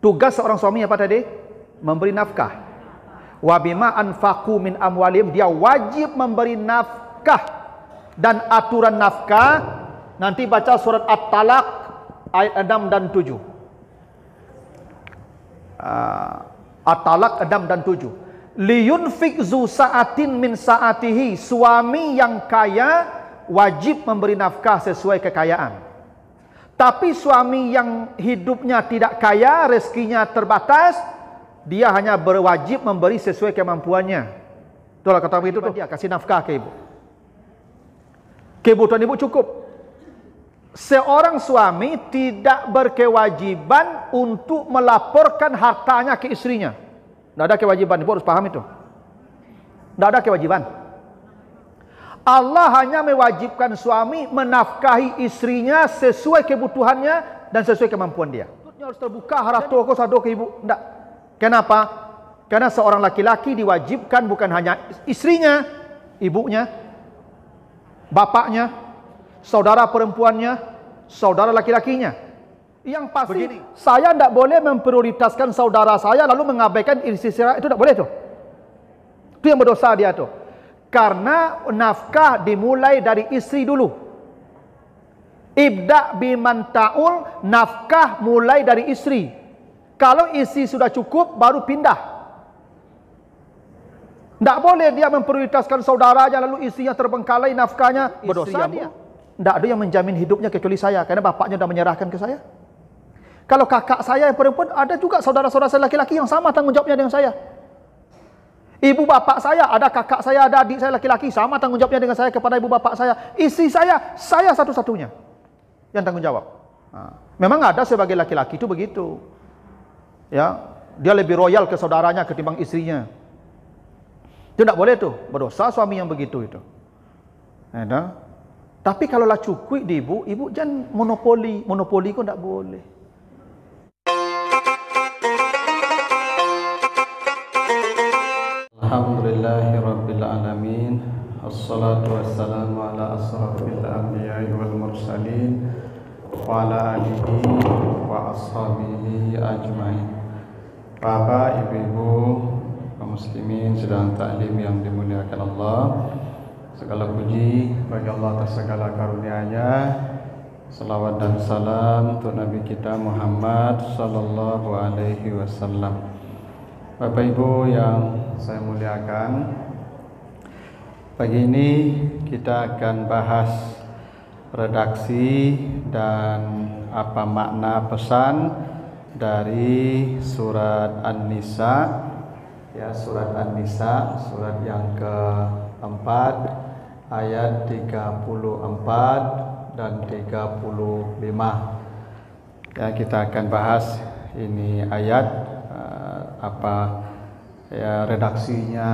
Tugas seorang suami apa tadi? Memberi nafkah. Wa bima anfaqu min amwalihim, dia wajib memberi nafkah. Dan aturan nafkah nanti baca surat At-Talaq ayat 6 dan 7. At-Talaq 6 dan 7. Liyunfik zu sa'atin min sa'atihi, suami yang kaya wajib memberi nafkah sesuai kekayaan. Tapi suami yang hidupnya tidak kaya, rezekinya terbatas, dia hanya berwajib memberi sesuai kemampuannya. Itulah kata begitu tuh, dia kasih nafkah ke ibu. Kebutuhan ibu cukup. Seorang suami tidak berkewajiban untuk melaporkan hartanya ke istrinya. Tidak ada kewajiban, ibu harus paham itu. Tidak ada kewajiban. Allah hanya mewajibkan suami menafkahi istrinya sesuai kebutuhannya dan sesuai kemampuan dia. Harus terbuka harap toko sado ke ibu. Tidak. Kenapa? Karena seorang laki-laki diwajibkan bukan hanya istrinya, ibunya, bapaknya, saudara perempuannya, saudara laki-lakinya. Yang pasti begini, saya tidak boleh memprioritaskan saudara saya lalu mengabaikan istri saya, itu tidak boleh tuh. Itu yang berdosa dia tuh. Karena nafkah dimulai dari istri dulu. Ibda biman ta'ul, nafkah mulai dari istri. Kalau istri sudah cukup baru pindah. Tidak boleh dia memprioritaskan saudaranya lalu istrinya terbengkalai nafkahnya, berdosa dia. Tidak ada yang menjamin hidupnya kecuali saya, karena bapaknya sudah menyerahkan ke saya. Kalau kakak saya yang perempuan, ada juga saudara-saudara saya laki-laki yang sama tanggung jawabnya dengan saya. Ibu bapak saya, ada kakak saya, ada adik saya laki-laki, sama tanggung jawabnya dengan saya kepada ibu bapak saya. Istri saya satu-satunya yang tanggung jawab. Memang ada sebagai laki-laki itu begitu. Ya, dia lebih royal ke saudaranya ketimbang istrinya. Itu tidak boleh tuh, berdosa suami yang begitu itu. Ada. Tapi kalau lah cukup di ibu jangan monopoli kok tidak boleh. Alhamdulillahirabbil alamin. Assalatu wassalamu ala asrafil anbiya'i wal mursalin wa ala alihi wa ashabihi ajmain. Bapak, ibu-ibu, kaum muslimin sedang taklim yang dimuliakan Allah. Segala puji bagi Allah atas segala karunia-Nya. Salawat dan salam untuk Nabi kita Muhammad sallallahu alaihi wasallam. Bapak Ibu yang saya muliakan, pagi ini kita akan bahas redaksi dan apa makna pesan dari surat An-Nisa. Ya, surat An-Nisa, surat yang keempat, ayat 34 dan 35. Ya, kita akan bahas ini ayat apa ya redaksinya,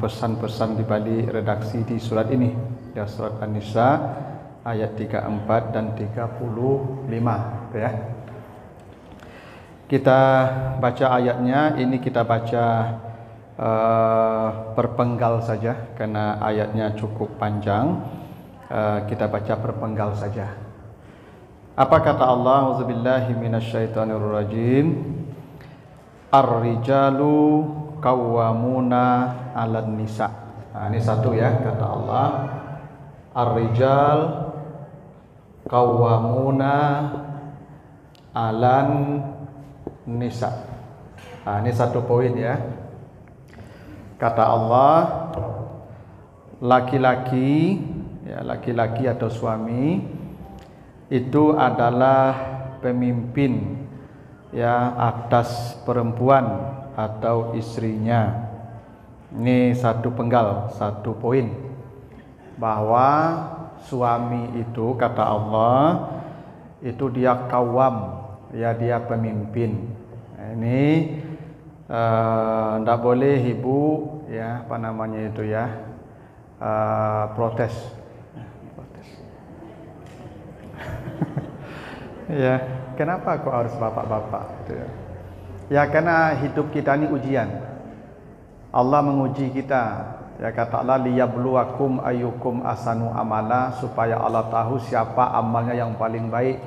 pesan-pesan di balik redaksi di surat ini. Ya, surat An-Nisa ayat 34 dan 35 ya. Kita baca ayatnya, ini kita baca perpenggal saja karena ayatnya cukup panjang. Kita baca perpenggal saja. Apa kata Allah? Auzubillahi minasyaitonirrajim. Ar-rijalu qawwamuna 'alan nisa. Ini satu ya, kata Allah. Ar-rijal qawwamuna 'alan nisa. Ini satu poin ya. Kata Allah, laki-laki ya, laki-laki atau suami itu adalah pemimpin ya atas perempuan atau istrinya. Ini satu penggal, satu poin, bahwa suami itu kata Allah itu dia kawam, ya dia pemimpin. Ini tidak boleh ibu ya apa namanya itu ya protes. Ya, kenapa kok harus bapak-bapak gitu ya? Ya karena hidup kita ini ujian. Allah menguji kita. Ya kata Allah, liyabluwakum ayyukum ahsanu amala, supaya Allah tahu siapa amalnya yang paling baik.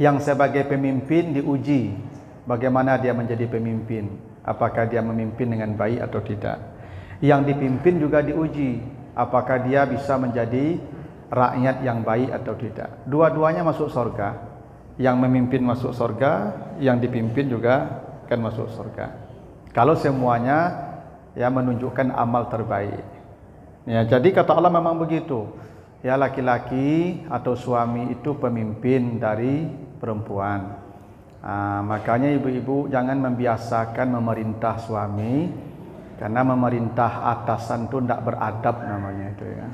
Yang sebagai pemimpin diuji. bagaimana dia menjadi pemimpin, apakah dia memimpin dengan baik atau tidak. Yang dipimpin juga diuji, apakah dia bisa menjadi rakyat yang baik atau tidak. Dua-duanya masuk surga. Yang memimpin masuk surga, yang dipimpin juga akan masuk surga. Kalau semuanya ya menunjukkan amal terbaik. Ya, jadi kata Allah memang begitu. Ya, laki-laki atau suami itu pemimpin dari perempuan. Makanya ibu-ibu jangan membiasakan memerintah suami, karena memerintah atasan itu tidak beradab namanya itu ya.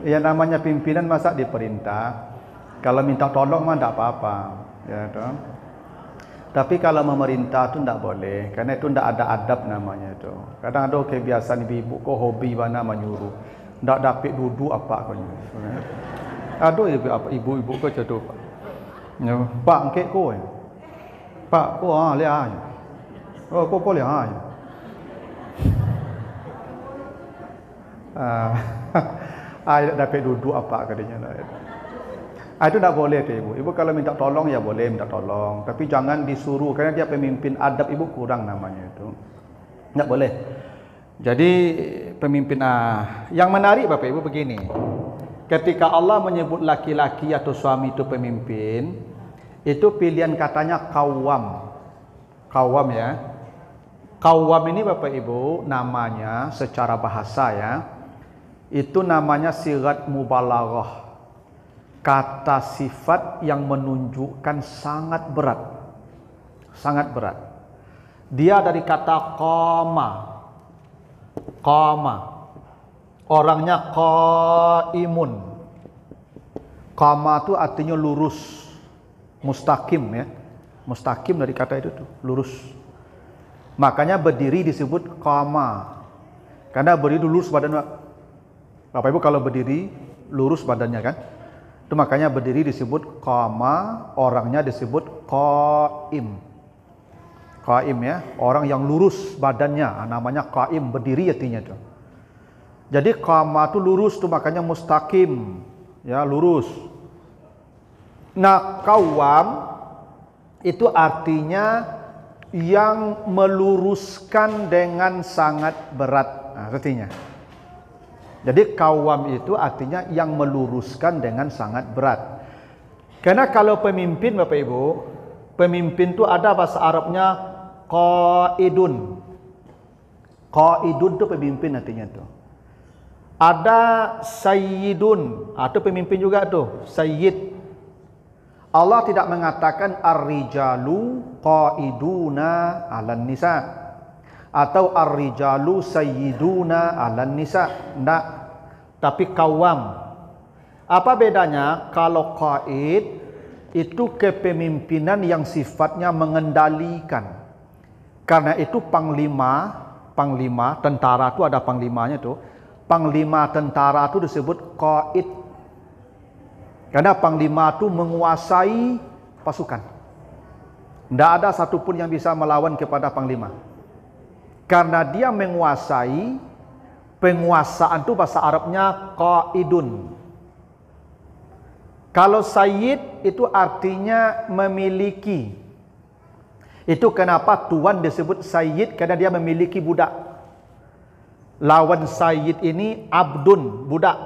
Ya namanya pimpinan masa diperintah, kalau minta tolong mah tidak apa-apa, ya toh. Tapi kalau memerintah itu tidak boleh, karena itu tidak ada adab namanya itu. Kadang ada kebiasaan ibu-ibu kok hobi mana menyuruh, tidak dapat duduk apa kau nyuruh. Aduh ibu-ibu kau jatuh. Pak angkat kau, Pak kau lihat, oh kau lihat. Tidak dapat duduk apa katanya. Itu tidak boleh tu ibu. Ibu kalau minta tolong ya boleh minta tolong, tapi jangan disuruh, karena dia pemimpin, adab ibu kurang namanya itu. Tidak boleh. Jadi pemimpin yang menarik Bapak Ibu begini. Ketika Allah menyebut laki-laki atau suami itu pemimpin, itu pilihan katanya qawwam. Qawwam ya. Qawwam ini Bapak Ibu namanya secara bahasa ya. Itu namanya sigat mubalaghah, kata sifat yang menunjukkan sangat berat, sangat berat. Dia dari kata qama, qama, orangnya qaimun. Qama itu artinya lurus, mustaqim ya, mustaqim dari kata itu tuh, lurus. Makanya berdiri disebut qama, karena berdiri lurus badan. Bapak Ibu kalau berdiri lurus badannya kan, itu makanya berdiri disebut qama, orangnya disebut qaim. Qaim ya, orang yang lurus badannya, namanya qaim, berdiri artinya itu. Jadi qama itu lurus tuh, makanya mustaqim ya, lurus. Nah qawwam itu artinya yang meluruskan dengan sangat berat, artinya. Jadi qawwam itu artinya yang meluruskan dengan sangat berat. Karena kalau pemimpin Bapak Ibu, pemimpin itu ada bahasa Arabnya qaidun. Qaidun itu pemimpin artinya itu. Ada sayyidun, atau pemimpin juga tuh, sayyid. Allah tidak mengatakan ar-rijalu qaiduna 'alan nisa atau ar-rijalu sayyiduna 'alan nisa. Enggak, tapi qawwam. Apa bedanya? Kalau qaid itu kepemimpinan yang sifatnya mengendalikan. Karena itu panglima tentara itu ada panglimanya tuh. Panglima tentara itu disebut qaid. Karena panglima itu menguasai pasukan. Tidak ada satupun yang bisa melawan kepada panglima. Karena dia menguasai, penguasaan itu bahasa Arabnya qaidun. Kalau sayyid itu artinya memiliki. Itu kenapa tuan disebut sayyid, karena dia memiliki budak. Lawan sayyid ini abdun, budak.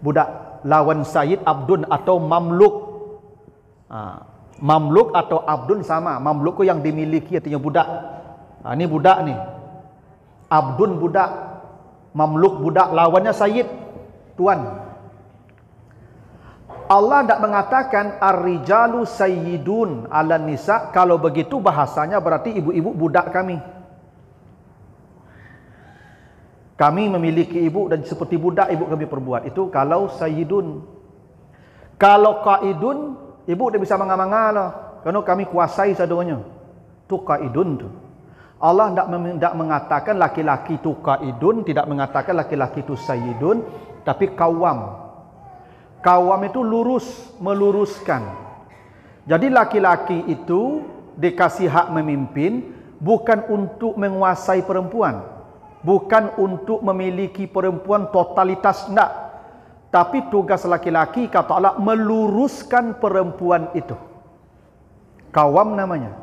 Budak. Lawan sayyid abdun atau mamluk. Mamluk atau abdun sama. Mamluk itu yang dimiliki artinya budak. Ini budak nih. Abdun budak, mamluk budak, lawannya sayyid, tuan. Allah tidak mengatakan ar-rijalu sayyidun 'alan nisa. Kalau begitu bahasanya berarti ibu-ibu budak kami. Kami memiliki ibu dan seperti budak ibu kami perbuat. Itu kalau sayyidun. Kalau qaidun, ibu tidak bisa mengamang-amang karena kami kuasai sadonya. Itu qaidun tu. Allah tidak mengatakan laki-laki itu qaidun, tidak mengatakan laki-laki itu sayyidun, tapi qawwam. Qawwam itu lurus, meluruskan. Jadi laki-laki itu dikasih hak memimpin bukan untuk menguasai perempuan, bukan untuk memiliki perempuan totalitas, enggak. Tapi tugas laki-laki kata Allah meluruskan perempuan itu. Qawwam namanya.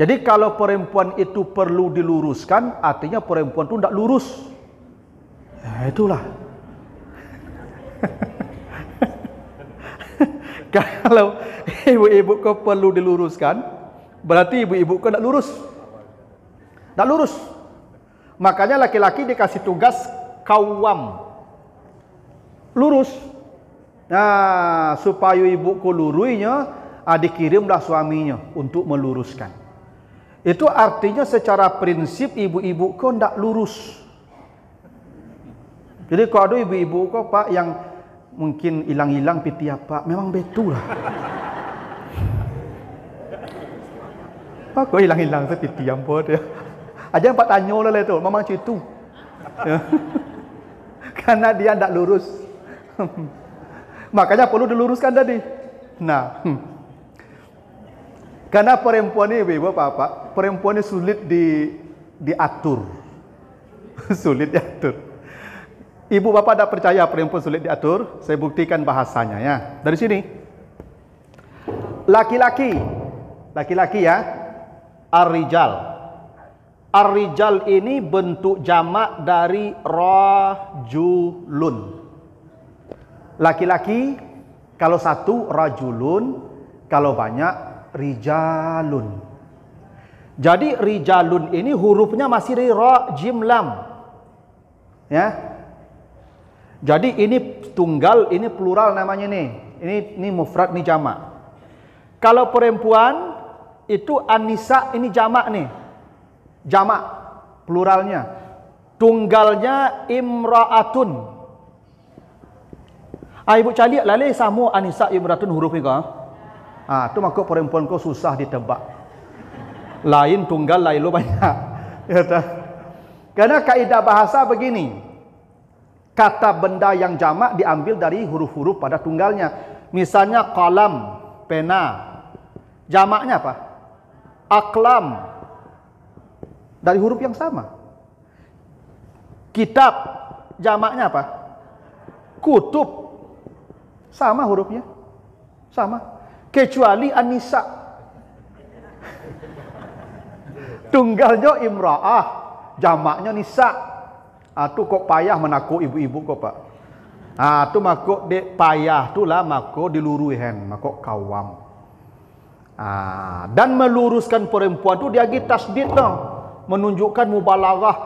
Jadi kalau perempuan itu perlu diluruskan, artinya perempuan itu tidak lurus. Ya itulah. Kalau ibu-ibu kau perlu diluruskan, berarti ibu-ibu kau tidak lurus. Tidak lurus. Makanya laki-laki dikasih tugas qawwam. Lurus. Nah, supaya ibu kau luruinya, dikirimlah suaminya untuk meluruskan. Itu artinya secara prinsip ibu-ibu kau tidak lurus. Jadi kalau ada ibu-ibu kau Pak yang mungkin hilang-hilang piti apa, memang betul lah. Pak kau hilang-hilang tu piti apa dia? Aja Pak tanya lah itu, memang itu. Ya. Karena dia tidak lurus. Makanya perlu diluruskan tadi. Nah, karena perempuan ini ibu bapak, perempuan ini sulit diatur. Sulit diatur. Ibu bapak tidak percaya perempuan sulit diatur? Saya buktikan bahasanya ya. Dari sini. Laki-laki ya, ar-rijal. Ar-rijal ini bentuk jamak dari rajulun. Laki-laki kalau satu rajulun, kalau banyak rijalun. Jadi rijalun ini hurufnya masih dari ra, jim, lam. Ya. Jadi ini tunggal, ini plural namanya nih. Ini mufrad, ini jamak. Kalau perempuan itu an-nisa, ini jamak nih. Jamak pluralnya. Tunggalnya imra'atun. Ibu cari lalai sama an-nisa imra'atun huruf ni kau. Itu maka perempuan kau susah ditebak. Lain tunggal, lain lo banyak. Karena kaidah bahasa begini. Kata benda yang jamak diambil dari huruf-huruf pada tunggalnya. Misalnya qalam, pena. Jamaknya apa? Aqlam. Dari huruf yang sama. Kitab, jamaknya apa? Kutub. Sama hurufnya. Sama. Kecuali an-nisa. Tunggalnya imra'ah, jamaknya nisa. Tu kok payah menakut ibu-ibu kok Pak. Tu makuk dek payah tu lah makuk diluruhen, makuk qawwam. Dan meluruskan perempuan tu dia lagi tasdid dah, menunjukkan mubalaghah.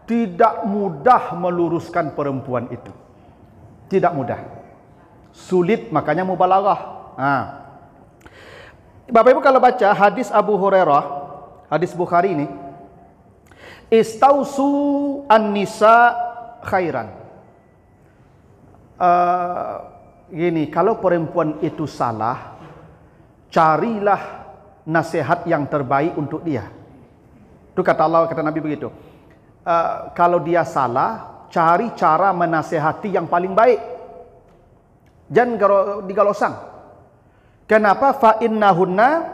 Tidak mudah meluruskan perempuan itu. Tidak mudah. Sulit, makanya mubalaghah. Bapak Ibu kalau baca hadis Abu Hurairah, hadis Bukhari ini, istausu an-nisa khairan. Gini, kalau perempuan itu salah, carilah nasihat yang terbaik untuk dia. Itu kata Allah, kata Nabi begitu. Kalau dia salah, cari cara menasehati yang paling baik. Jangan digalosang. Kenapa? Fa innahunna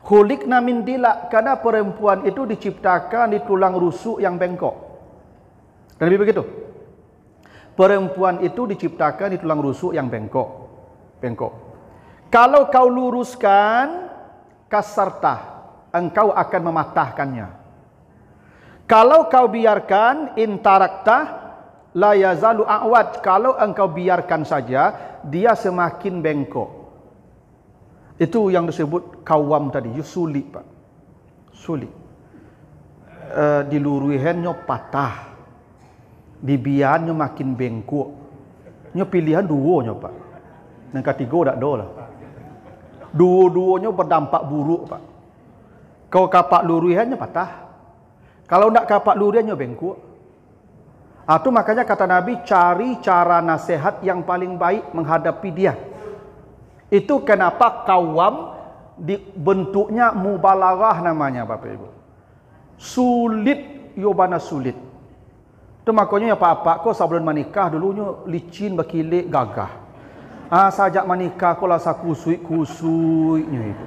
khuliqna min dila. Karena perempuan itu diciptakan di tulang rusuk yang bengkok. Dan lebih begitu. Perempuan itu diciptakan di tulang rusuk yang bengkok. Kalau kau luruskan, kasartah, engkau akan mematahkannya. Kalau kau biarkan, intaraktah, la yazalu a'wad. Kalau engkau biarkan saja, dia semakin bengkok. Itu yang disebut qawwam tadi. Sulit Pak. Sulit. Diluruihannya patah. Dibiarnya makin bengkok. Nya pilihan dua Pak. Yang ketiga tak ada lah. Dua-duanya berdampak buruk Pak. Kau kapak luruihannya patah. Kalau nak kapak luruihannya bengkok. Itu makanya kata Nabi, cari cara nasihat yang paling baik menghadapi dia. Itu kenapa qawwam bentuknya mubalaghah namanya Bapak Ibu. Sulit, yobana sulit. Itu makanya ya Pak kau sebelum menikah dulunya licin, berkilik, gagah. Sajak menikah kau rasa kusui-kusuinya itu.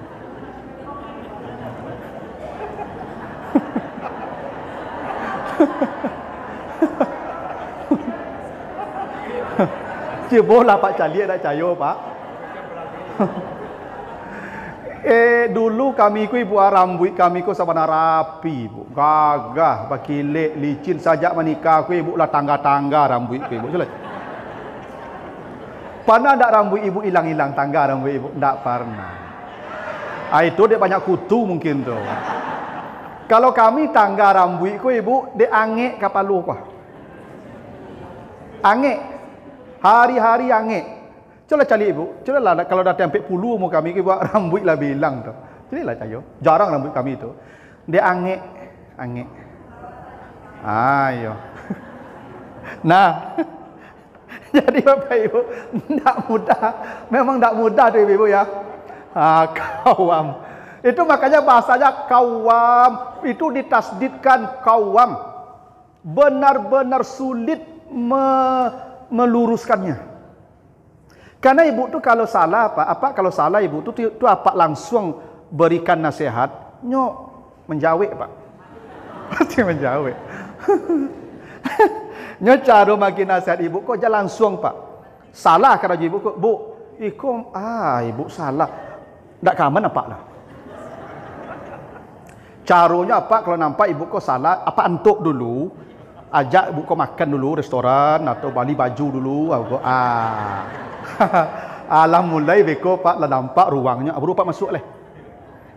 Cibola Pak Cali nak cayo Pak. Dulu kami ku ibu rambut kami ku sabana rapi ibu. Gagah, bakilek, licin sajak menikah ku ibu lah tangga-tangga rambut ku ibu. Jelas. Pernah ndak rambut ibu hilang-hilang tangga rambut ibu? Ndak pernah. Itu dia banyak kutu mungkin tu. Kalau kami tangga rambut ku ibu dia angek kapalu ku. Angek. Hari-hari angek. Coba cari ibu, coba lah kalau dah tempat puluh mu kami buat rambut lah bilang tu. Jadi lah cayo. Jarang rambut kami tu. Dia angek. Ayo. Nah. Jadi Bapak Ibu, tak mudah. Memang tak mudah tu Ibu ya. Kawam. Itu makanya bahasanya kawam. Itu ditasdidkan kawam. Benar-benar sulit meluruskannya. Karena ibu tu kalau salah kalau salah ibu tu apa langsung berikan nasihat, nyok menjawab Pak. Pasti menjawab. Nyok cara makin nasihat ibu kok jangan langsung Pak. Salah kalau ibu kok, Bu, ibu salah. Ndak kaman apa lah. Caranya apa kalau nampak ibu kok salah, apa antuk dulu. Ajak ibu kok makan dulu restoran atau beli baju dulu. Alam mulai beko Pak lah nampak ruangnya baru Pak masuk leh.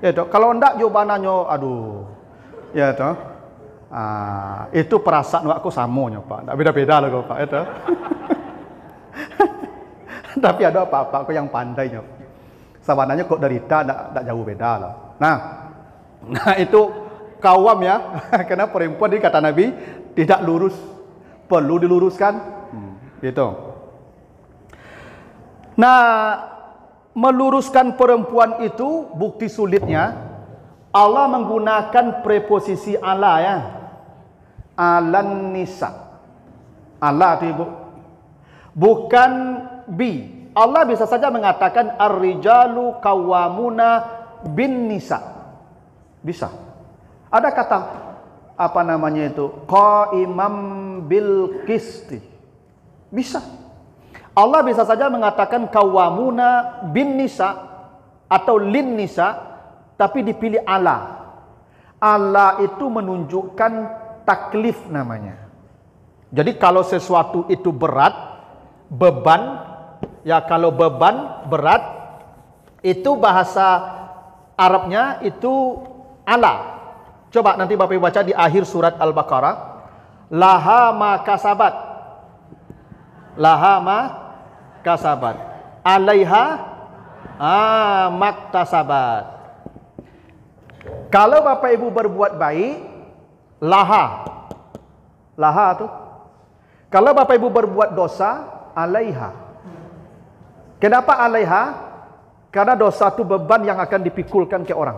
Ya toh, kalau ndak jawabannya aduh. Ya toh. Itu perasaan aku samonya Pak. Ndak beda-beda lah kok Pak ya toh. Tapi ada apa-apa aku yang pandainya. Sabananya kok derita ndak jauh beda lah. Nah itu kawam ya. Karena perempuan ini kata Nabi tidak lurus, perlu diluruskan. Gitu. Nah, meluruskan perempuan itu bukti sulitnya Allah menggunakan preposisi ala ya. Alan nisa. Ala itu Ibu. Bukan bi. Allah bisa saja mengatakan ar-rijalu qawwamuna bin nisa. Bisa. Ada kata apa namanya itu? Qaimam bil qisti. Bisa. Allah bisa saja mengatakan qawwamuna bin nisa atau lin nisa, tapi dipilih ala. Ala itu menunjukkan taklif namanya. Jadi kalau sesuatu itu berat, beban, ya kalau beban berat itu bahasa Arabnya itu ala. Coba nanti Bapak Ibu baca di akhir surat Al-Baqarah. Laha ma kasabat. Laha ma kasabat. Alaiha maktasabat. Kalau Bapak Ibu berbuat baik, laha. Laha tu. Kalau Bapak Ibu berbuat dosa, alaiha. Kenapa alaiha? Karena dosa itu beban yang akan dipikulkan ke orang.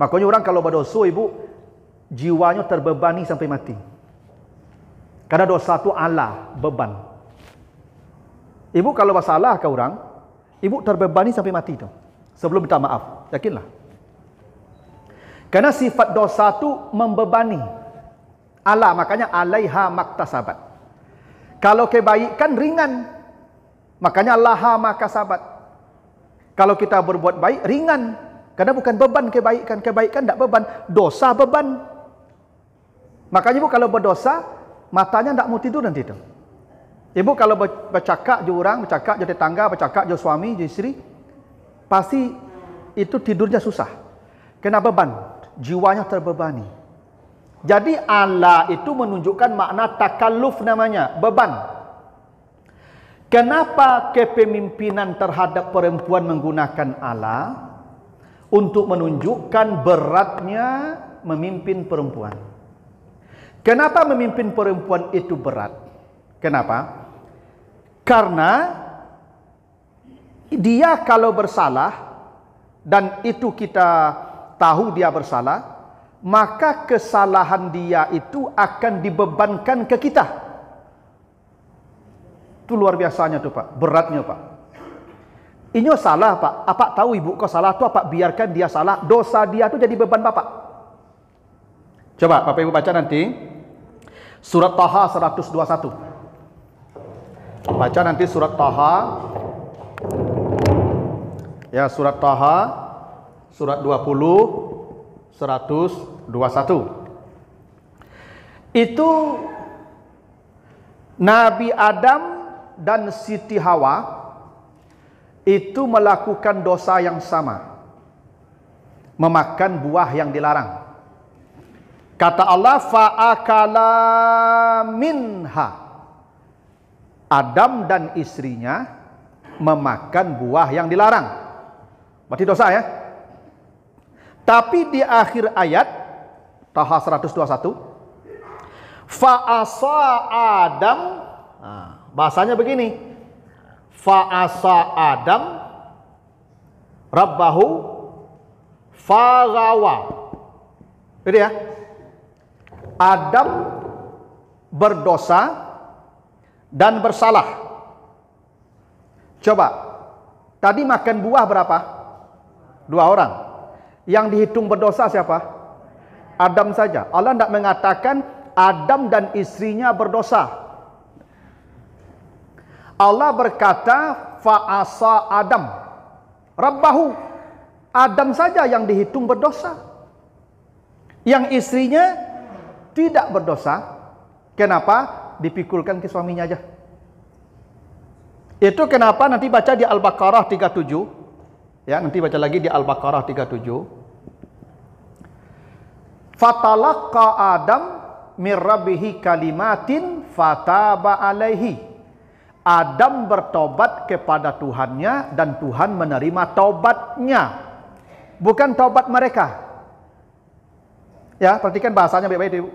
Makanya orang kalau berdosa Ibu, jiwanya terbebani sampai mati. Karena dosa itu ala, beban. Ibu kalau bersalah ke orang, Ibu terbebani sampai mati itu. Sebelum minta maaf, yakinlah. Karena sifat dosa itu membebani. Ala, makanya alaiha maktasabat. Kalau kebaikan ringan, makanya laha makasabat. Kalau kita berbuat baik ringan, karena bukan beban kebaikan. Kebaikan tidak beban, dosa beban. Makanya Ibu kalau berdosa, matanya tidak mau tidur nanti itu. Ibu kalau bercakap je orang, bercakap je tetangga, bercakap je suami, je isteri, pasti itu tidurnya susah. Kena beban, jiwanya terbebani. Jadi ala itu menunjukkan makna takalluf namanya, beban. Kenapa kepemimpinan terhadap perempuan menggunakan ala? Untuk menunjukkan beratnya memimpin perempuan. Kenapa memimpin perempuan itu berat? Kenapa? Karena dia kalau bersalah, dan itu kita tahu dia bersalah, maka kesalahan dia itu akan dibebankan ke kita. Itu luar biasanya tuh Pak, beratnya Pak. Ini salah Pak, apa tahu Ibu kau salah tuh apa biarkan dia salah, dosa dia tuh jadi beban Bapak. Coba Bapak Ibu baca nanti surat Taha 121. Baca nanti surat Taha. Ya, surat Taha surat 20 121. Itu Nabi Adam dan Siti Hawa itu melakukan dosa yang sama, memakan buah yang dilarang. Kata Allah, fa'akala minha. Adam dan istrinya memakan buah yang dilarang. Berarti dosa ya. Tapi di akhir ayat Taha 121, fa'asa Adam, bahasanya begini, fa'asa Adam Rabbahu faghawa. Jadi ya, Adam berdosa dan bersalah. Coba, tadi makan buah berapa? 2 orang. Yang dihitung berdosa siapa? Adam saja. Allah tidak mengatakan Adam dan istrinya berdosa. Allah berkata fa'asa Adam Rabbahu. Adam saja yang dihitung berdosa. Yang istrinya tidak berdosa. Kenapa? Dipikulkan ke suaminya aja. Itu kenapa nanti baca di Al-Baqarah 37. Ya, nanti baca lagi di Al-Baqarah 37. Fatalaqa Adam mir rabbihi kalimatin fataba alaihi. Adam bertobat kepada Tuhannya dan Tuhan menerima taubatnya. Bukan taubat mereka. Ya, perhatikan bahasanya baik-baik Ibu.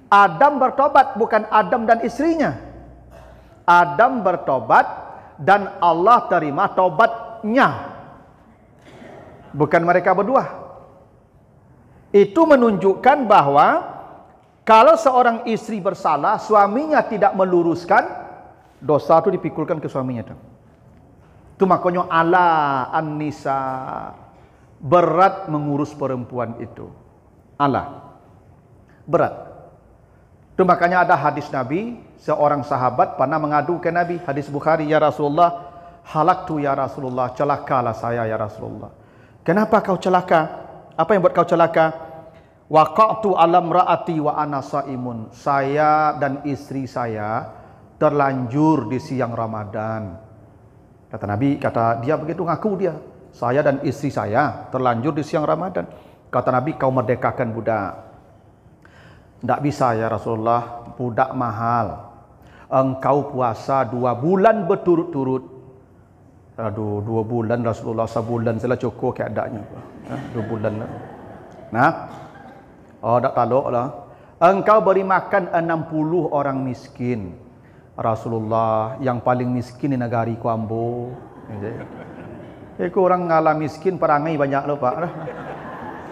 Adam bertobat, bukan Adam dan istrinya. Adam bertobat dan Allah terima taubatnya. Bukan mereka berdua. Itu menunjukkan bahwa kalau seorang istri bersalah, suaminya tidak meluruskan, dosa itu dipikulkan ke suaminya. Itu makanya ala an-nisa, berat mengurus perempuan itu. Allah berat. Itu makanya ada hadis Nabi, seorang sahabat pernah mengadu ke Nabi, hadis Bukhari, ya Rasulullah, halaktu ya Rasulullah, celakalah saya ya Rasulullah. Kenapa kau celaka? Apa yang buat kau celaka? Waqa'tu alam ra'ati wa ana shaimun. Saya dan istri saya terlanjur di siang Ramadan. Kata Nabi, kata dia begitu, ngaku dia. Saya dan istri saya terlanjur di siang Ramadan. Kata Nabi, kau merdekakan budak. Tidak bisa ya Rasulullah, budak mahal. Engkau puasa 2 bulan berturut-turut. Aduh, 2 bulan Rasulullah, sebulan saja cukup keadaannya. 2 bulan lah. Nah, oh tak taluk lah. Engkau beri makan 60 orang miskin. Rasulullah, yang paling miskin di negari ku ambo. Iku orang ngalah miskin perangai banyak loh Pak.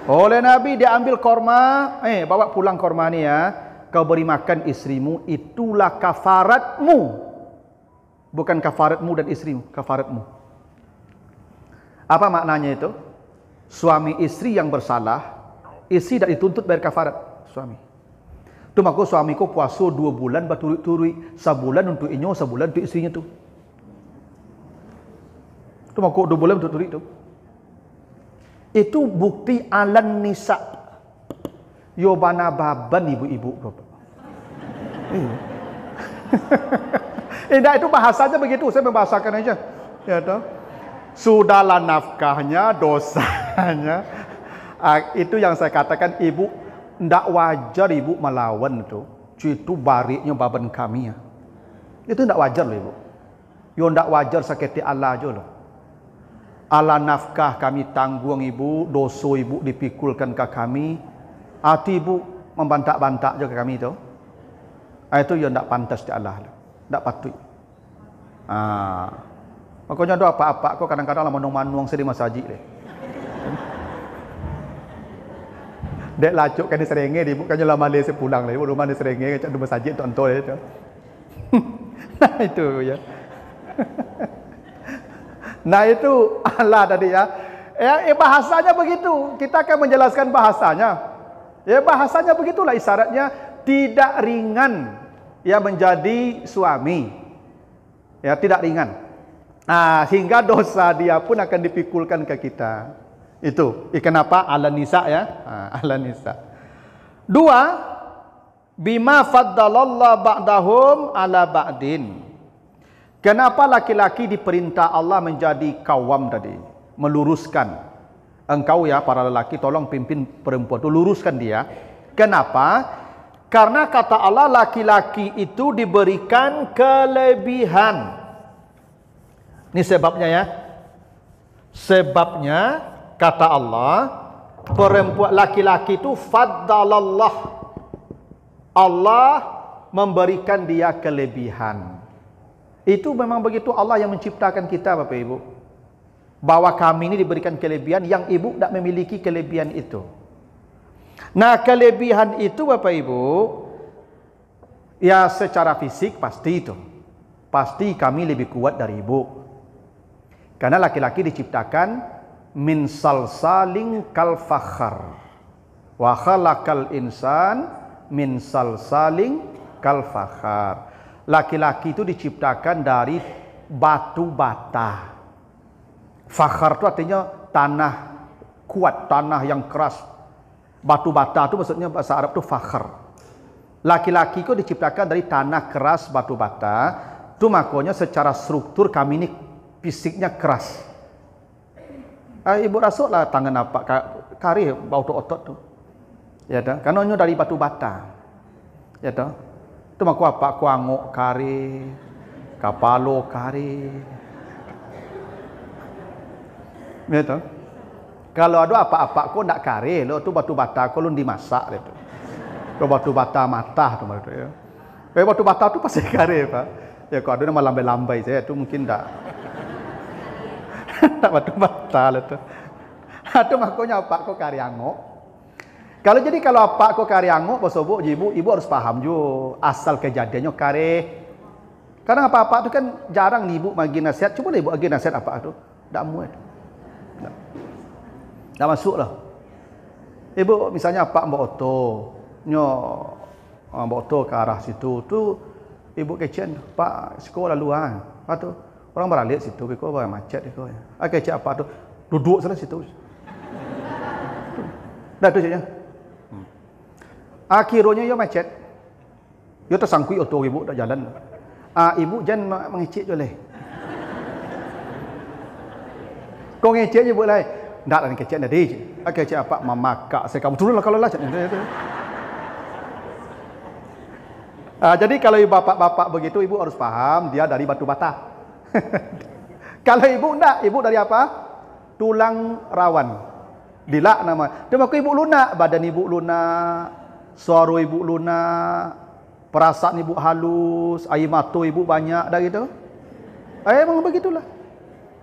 Oleh Nabi dia ambil korma, bawa pulang korma ni ya. Kau beri makan istrimu, itulah kafaratmu. Bukan kafaratmu dan istrimu, kafaratmu. Apa maknanya itu? Suami istri yang bersalah, istri tidak dituntut bayar kafarat suami. Itu maka suamiku puasa 2 bulan berturut-turut, sebulan untuk inyo, sebulan untuk istrinya tu. Itu maka 2 bulan berturut-turut itu. Itu bukti alan nisa. Yo bana baban ibu-ibu bapak. Itu bahasanya begitu, saya membahasakan aja. Ya toh. Sudahlah nafkahnya, dosanya. Itu yang saya katakan, ibu tidak wajar ibu melawan itu. Itu bariknya baban kami ya. Itu tidak wajar loh ibu. Yo tidak wajar sakiti Allah aja loh. Allah nafkah kami tanggung ibu, dosa ibu dipikulkan ke kami. Hati ibu membantak-bantak juga kami itu. Itu yo tidak pantas di Allah. Tidak patut. Makanya doa apa-apa kau kadang-kadang lah manuang-manuang sedih masjid deh. Dek lacuk kan di serenge di bukannya lah Malaysia pulang lah. Ibu rumah di serenge cak di masjid tonton itu. Nah itu ya. Nah itu Allah tadi ya. Bahasanya begitu. Kita akan menjelaskan bahasanya. Ya bahasanya begitulah isyaratnya, tidak ringan ya menjadi suami. Ya, tidak ringan. Sehingga dosa dia pun akan dipikulkan ke kita. Itu. Kenapa? Al-Nisa ya. Al-Nisa. 2, bima faddalallah ba'dahum ala ba'din. Kenapa laki-laki diperintah Allah menjadi kawam tadi? Meluruskan. Engkau ya para lelaki tolong pimpin perempuan itu, luruskan dia. Kenapa? Karena kata Allah laki-laki itu diberikan kelebihan. Ini sebabnya ya. Sebabnya kata Allah perempuan laki-laki itu faddalallah. Allah memberikan dia kelebihan. Itu memang begitu Allah yang menciptakan kita Bapak Ibu. Bahwa kami ini diberikan kelebihan yang ibu tidak memiliki kelebihan itu. Nah, kelebihan itu Bapak Ibu, ya secara fisik pasti itu. Pasti kami lebih kuat dari ibu. Karena laki-laki diciptakan min salsalin kal fakhar. Wa khalaqal insan min salsalin kal fakhar. Laki-laki itu diciptakan dari batu bata. Fakhar itu artinya tanah kuat, tanah yang keras. Batu bata itu maksudnya bahasa Arab itu fakhar. Laki-laki itu diciptakan dari tanah keras batu bata. Itu makanya secara struktur kami ini fisiknya keras. Ibu rasuk lah tangan apa kari bau otot tu. Ya dah, karena dari batu bata. Ya dah. Tu maku apa ku angok kari, kapalo kari. Ya dah. Kalau ada apa-apa ku nak kari, lo tu batu bata ku lun dimasak itu. Tu batu bata matah tu maksud ya. Batu bata tu pasti kari Pak. Ya kalau ada nama lambai-lambai saya tu mungkin tak. Tak batu bata lah tu. Itu makanya apa ku kari angok. Kalau apa ku kari angok bosobok ibu harus paham juga asal kejadiannya kari. Kadang apa-apa tu kan jarang ni ibu bagi nasihat. Cuba ibu bagi nasihat apa tu. Tak muat. Tak masuk lah. Ibu misalnya apa mbak oto. Mbak oto ke arah situ. Tu ibu kecen. Pak sekolah lalu kan. Lepas tu orang beralik situ. Biko bawa macet. Kecen apa tu. Duduk salah situ. Dah tu saja. Akhirnya ia macet. Ia tersangkui oto ibu dah jalan. Ibu jangan mengecek je leh. Kau ngecek je boleh. Tak lah kecek tadi. Kecek apa? Mama kak saya kamu turunlah kalau lah. Jadi kalau ibu bapak-bapak begitu ibu harus paham dia dari batu bata. Kalau ibu enggak, ibu dari apa? Tulang rawan. Dilak nama. Dia maku ibu lunak, badan ibu lunak, suara ibu lunak, perasaan ibu halus, air mata ibu banyak dah gitu. Memang begitulah.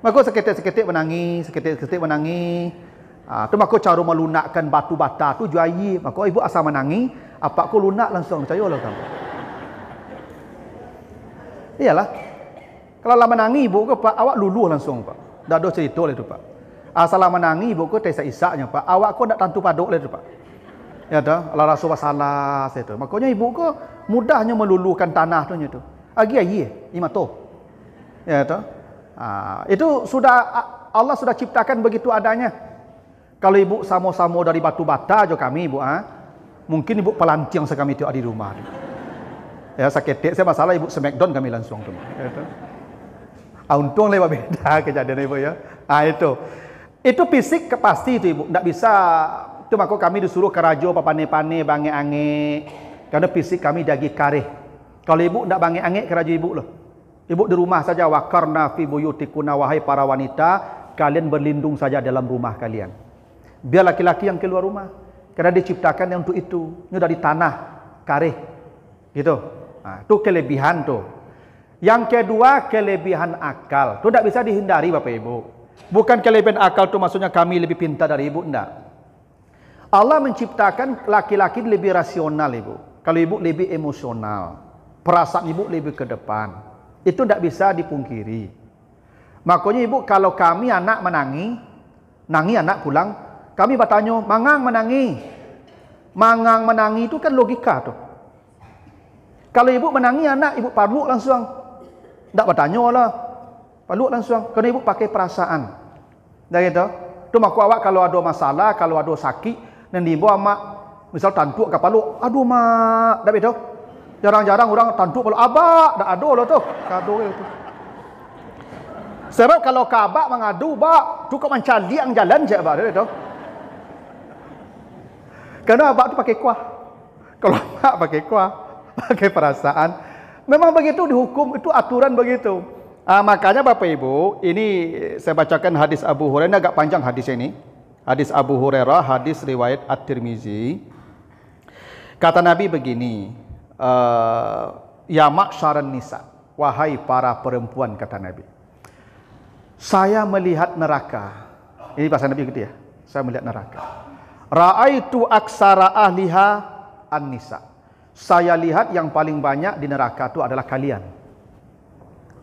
Maka seketik-seketik menangis, seketik-seketik menangis. Tu maka cara melunakkan batu bata tu jual air. Maka ibu asal menangis, apa aku lunak langsung percayalah kamu. Iyalah. Kalau lama menangis ibu ke Pak, awak luluh langsung Pak. Dah ada cerita lah tu Pak. Asal lama menangis ibu ke tesa isaknya Pak, awak ko nak tantu paduk lah tu Pak. Ya dah, Allah rasa masalah saya tu. Makanya ibu ke mudahnya meluluhkan tanah tu nya tu. Agi air, imato. Ya dah. Itu sudah Allah sudah ciptakan begitu adanya. Kalau ibu sama-sama dari batu bata je kami ibu mungkin ibu pelantiang sekami tu di rumah. Ya sakit saya masalah ibu smackdown kami langsung tu. Ya, untung lewat beda kejadian ibu ya. Itu fisik pasti itu ibu. Tak bisa tu maka kami disuruh kerajo papane-pane bange-ange. Karena fisik kami dagi kareh. Kalau ibu tak bange-ange kerajo ibu loh. Ibu di rumah saja, waqarna fi buyutikuna, wahai para wanita, kalian berlindung saja dalam rumah kalian. Biar laki-laki yang keluar rumah. Karena diciptakan untuk itu. Ini dari tanah, kareh. Gitu. Itu kelebihan tu. Yang kedua, kelebihan akal. Itu tidak bisa dihindari Bapak Ibu. Bukan kelebihan akal tu maksudnya kami lebih pintar dari ibu, tidak. Allah menciptakan laki-laki lebih rasional ibu. Kalau ibu lebih emosional. Perasaan ibu lebih ke depan. Itu tidak bisa dipungkiri. Makanya ibu kalau kami anak menangi anak pulang, kami bertanya, mangang menangi. Mangang menangi itu kan logika tuh. Kalau ibu menangi anak, ibu parluk langsung. Tak bertanya lah. Peluk langsung. Kerana ibu pakai perasaan. Dah gitu. Tu mak awak kalau ada masalah, kalau ada sakit, dan ibu mak misal tantuk ke peluk, aduh mak, dah betul. Jarang-jarang orang tantuk peluk abak, dah ada lah tu. Kado itu. Sebab kalau kabak mengadu, bak, tu kau macam liang jalan je abak, dah betul. Kerana abak tu pakai kuah. Kalau mak pakai kuah, pakai perasaan, memang begitu dihukum, itu aturan begitu. Makanya Bapak Ibu, ini saya bacakan hadis Abu Hurairah, agak panjang hadis ini. Hadis Abu Hurairah, hadis riwayat At-Tirmizi. Kata Nabi begini, ya ma'syaran nisa, wahai para perempuan, kata Nabi. Saya melihat neraka. Ini bahasa Nabi gitu ya. Saya melihat neraka. Ra'aitu aksara ahliha an-nisa. Saya lihat yang paling banyak di neraka itu adalah kalian.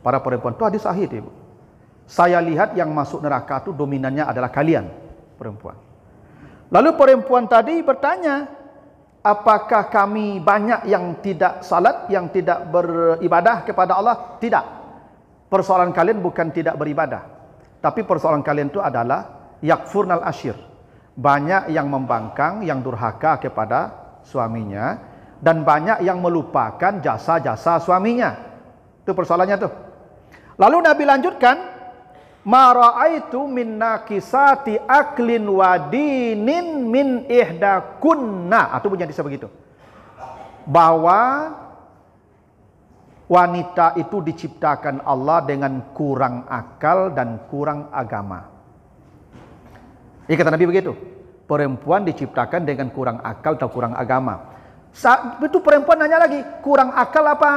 Para perempuan itu hadis sahih Ibu. Saya lihat yang masuk neraka itu dominannya adalah kalian, perempuan. Lalu perempuan tadi bertanya, apakah kami banyak yang tidak salat, yang tidak beribadah kepada Allah? Tidak. Persoalan kalian bukan tidak beribadah, tapi persoalan kalian itu adalah yakfurnal ashir. Banyak yang membangkang, yang durhaka kepada suaminya, dan banyak yang melupakan jasa-jasa suaminya. Itu persoalannya tuh. Lalu Nabi lanjutkan, ma ra'aitu min nakisati aklin wa dinin min ihdakunna. Itu punya hadis begitu. Bahwa wanita itu diciptakan Allah dengan kurang akal dan kurang agama. Ini kata Nabi begitu. Perempuan diciptakan dengan kurang akal atau kurang agama. Saat itu perempuan nanya lagi, kurang akal apa?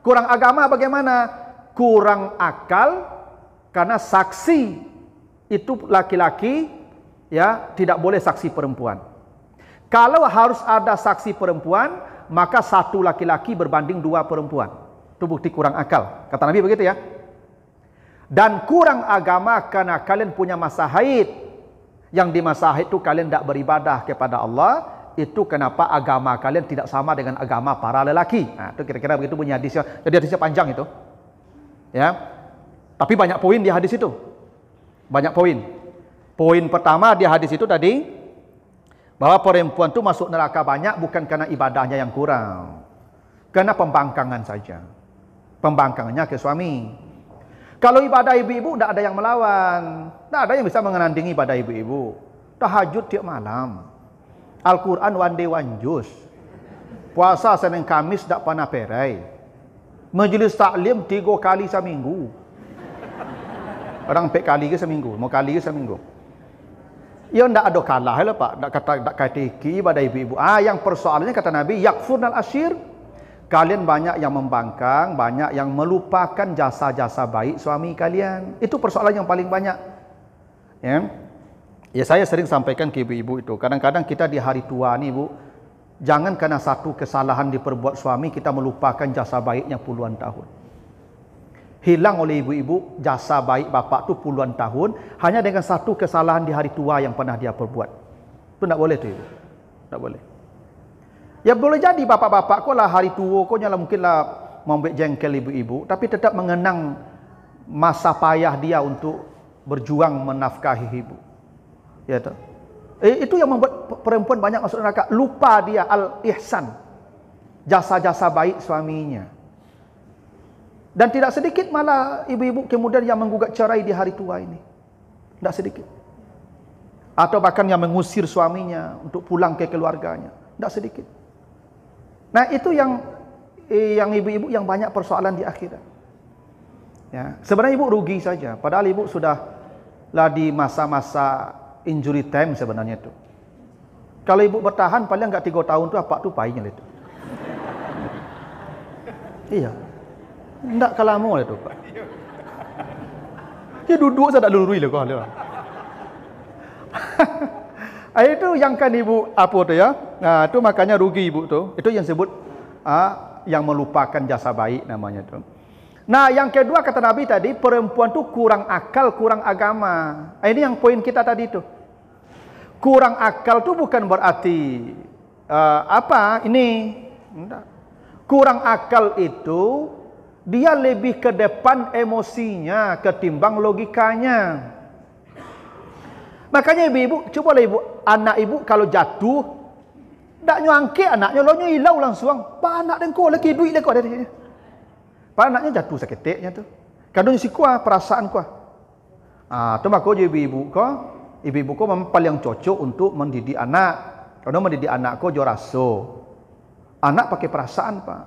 Kurang agama bagaimana? Kurang akal karena saksi itu laki-laki ya tidak boleh saksi perempuan. Kalau harus ada saksi perempuan, maka satu laki-laki berbanding dua perempuan. Itu bukti kurang akal. Kata Nabi begitu ya. Dan kurang agama karena kalian punya masa haid. Yang di masa haid itu kalian tidak beribadah kepada Allah. Itu kenapa agama kalian tidak sama dengan agama para lelaki. Itu kira-kira begitu punya hadisnya. Jadi hadisnya panjang itu. Ya. Tapi banyak poin di hadis itu. Banyak poin. Poin pertama di hadis itu tadi, bahwa perempuan itu masuk neraka banyak bukan karena ibadahnya yang kurang. Karena pembangkangan saja. Pembangkangannya ke suami. Kalau ibadah ibu-ibu tidak ada yang melawan. Tidak ada yang bisa mengenandingi ibadah ibu-ibu. Tahajud tiap malam. Al-Quran one day one juz. Puasa Senin Kamis tak pernah perai. Majlis taklim 3 kali seminggu. Orang 4 kali ke seminggu, 5 kali ke seminggu. Ya ndak ada kalah lah Pak, ndak kata ibadah ibu-ibu. Yang persoalannya kata Nabi, yakfurnal ashir. Kalian banyak yang membangkang, banyak yang melupakan jasa-jasa baik suami kalian. Itu persoalan yang paling banyak. Ya saya sering sampaikan ke ibu-ibu itu. Kadang-kadang kita di hari tua nih Bu, jangan karena satu kesalahan diperbuat suami kita melupakan jasa baiknya puluhan tahun. Hilang oleh ibu-ibu jasa baik bapak tu puluhan tahun hanya dengan satu kesalahan di hari tua yang pernah dia perbuat. Itu tak boleh tu ibu. Tak boleh. Ya boleh jadi bapak-bapak kau lah hari tua kau nyala mungkinlah membuat jengkel ibu-ibu, tapi tetap mengenang masa payah dia untuk berjuang menafkahi ibu. Ya tak? Itu yang membuat perempuan banyak masuk neraka. Lupa dia al-ihsan. Jasa-jasa baik suaminya. Dan tidak sedikit malah ibu-ibu kemudian yang menggugat cerai di hari tua ini. Tidak sedikit. Atau bahkan yang mengusir suaminya untuk pulang ke keluarganya. Tidak sedikit. Nah itu yang ibu-ibu yang banyak persoalan di akhirat. Ya, sebenarnya ibu rugi saja. Padahal ibu sudah lah di masa-masa injury time sebenarnya itu. Kalau ibu bertahan paling enggak 3 tahun tu apa tu payahnya itu. Iya. Enggak kalamu itu Pak. Ya duduk saya tak lurui lah kau. Itu yang kan ibu apa tu ya? Nah, itu makanya rugi ibu tu. Itu yang sebut yang melupakan jasa baik namanya tu. Nah, yang kedua kata Nabi tadi, perempuan tu kurang akal, kurang agama. Ini yang poin kita tadi tu. Kurang akal tu bukan berarti apa ini? Kurang akal itu dia lebih ke depan emosinya ketimbang logikanya. Makanya ibu-ibu, cobalah ibu, anak ibu kalau jatuh, tak nyangke anaknya, lo hilau langsung. Pak anak dengko lagi duit lagi ada dia. Pak anaknya jatuh seketiknya tu. Kadang si kuah perasaan kuah. Tu maka ibu-ibu ko memang paling cocok untuk mendidik anak. Kalau mendidik anak ko jo raso. Anak pakai perasaan pak,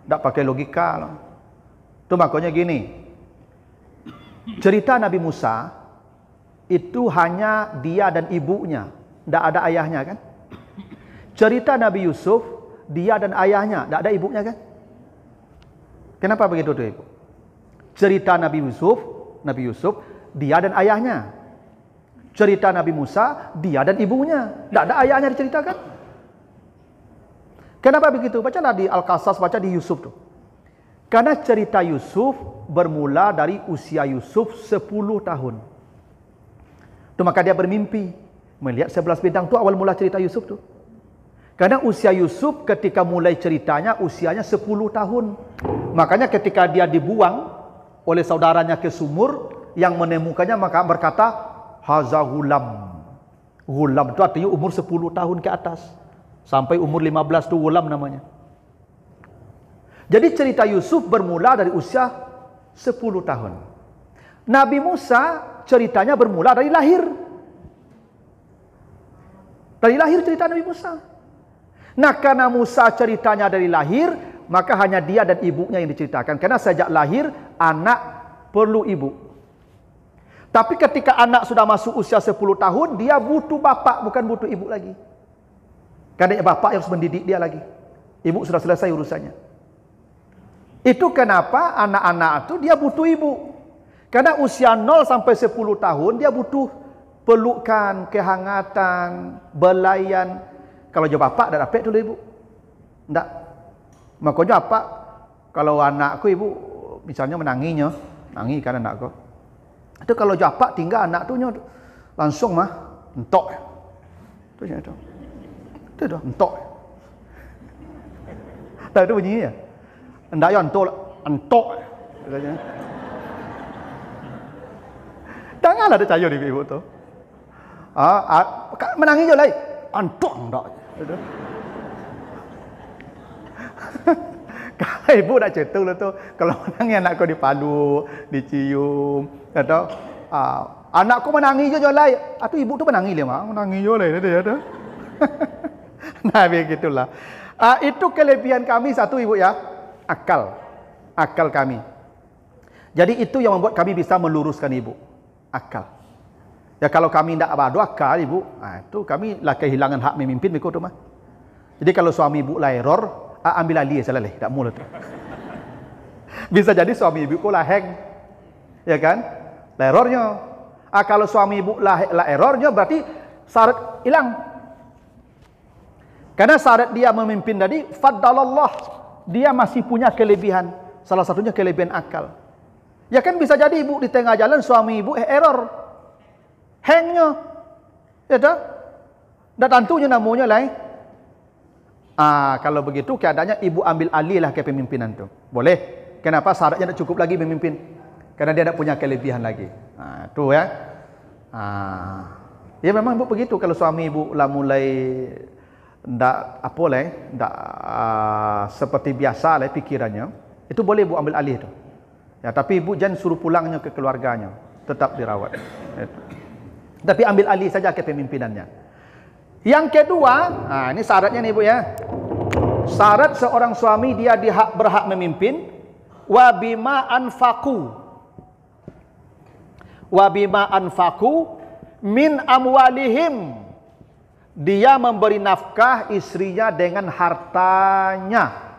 tak pakai logika lah. Tu makanya gini. Cerita Nabi Musa itu hanya dia dan ibunya, tak ada ayahnya kan? Cerita Nabi Yusuf, dia dan ayahnya, tak ada ibunya kan? Kenapa begitu tuh ibu? Cerita Nabi Yusuf, dia dan ayahnya. Cerita Nabi Musa, dia dan ibunya, tak ada ayahnya diceritakan. Kenapa begitu? Bacalah di Al-Qasas, baca di Yusuf tuh. Karena cerita Yusuf bermula dari usia Yusuf 10 tahun. Itu maka dia bermimpi melihat 11 bintang. Itu awal mula cerita Yusuf tu. Karena usia Yusuf ketika mulai ceritanya usianya 10 tahun. Makanya ketika dia dibuang oleh saudaranya ke sumur, yang menemukannya maka berkata haza gulam. Gulam itu artinya umur 10 tahun ke atas. Sampai umur 15 itu gulam namanya. Jadi cerita Yusuf bermula dari usia 10 tahun. Nabi Musa ceritanya bermula dari lahir. Dari lahir cerita Nabi Musa. Nah, karena Musa ceritanya dari lahir, maka hanya dia dan ibunya yang diceritakan. Karena sejak lahir, anak perlu ibu. Tapi ketika anak sudah masuk usia 10 tahun, dia butuh bapak, bukan butuh ibu lagi. Karena bapak yang harus mendidik dia lagi. Ibu sudah selesai urusannya. Itu kenapa anak-anak itu dia butuh ibu. Karena usia 0 sampai 10 tahun dia butuh pelukan, kehangatan, belayan. Kalau je bapak dah dapat dulu ibu. Tak. Makanya apa? Kalau anakku ibu misalnya menanginya, nangis kan anakku. Itu kalau je bapak tinggal anak tu langsung mah entok. Tu je tu. Tu dah entok. Tak ada bunyinya. Hendak yo entok. Katanya. Janganlah dia percaya ibu tu. Menangis je lah. Antok tak. Kalau ibu nak cerita lah tu, kalau menangis anakku dipadu, dicium, atau anakku menangis je lah. Atau ibu tu menangis dia mah, menangis je lah dia tu. Nah begitulah. Itu kelebihan kami satu ibu ya, akal kami. Jadi itu yang membuat kami bisa meluruskan ibu. Akal. Ya kalau kami tidak ada akal ibu, itu kami lah kehilangan hak memimpin begitu mah. Jadi kalau suami ibu lah error, ambil alih salah leh, tak mula tu. Bisa jadi suami ibu ko lah hang. Ya kan? Lah errornya. Kalau suami ibu lah errornya berarti syarat hilang. Karena syarat dia memimpin tadi faddalallah, dia masih punya kelebihan. Salah satunya kelebihan akal. Ya kan bisa jadi ibu di tengah jalan suami ibu error. Hangnya. Ya tak? Dan tentunya namanya lain. Kalau begitu keadaannya ibu ambil alih lah kepemimpinan tu. Boleh. Kenapa? Syaratnya tak cukup lagi memimpin. Karena dia tak punya kelebihan lagi. Tu ya. Ya memang ibu begitu. Kalau suami ibu lah mulai ndak apa lah, ndak seperti biasa lah pikirannya, itu boleh ibu ambil alih tu. Ya, tapi ibu jangan suruh pulangnya ke keluarganya, tetap dirawat. Tapi ambil alih saja kepemimpinannya. Yang kedua, ini syaratnya nih ibu ya. Syarat seorang suami dia berhak memimpin wa bima anfaqu min amwalihim. Dia memberi nafkah istrinya dengan hartanya.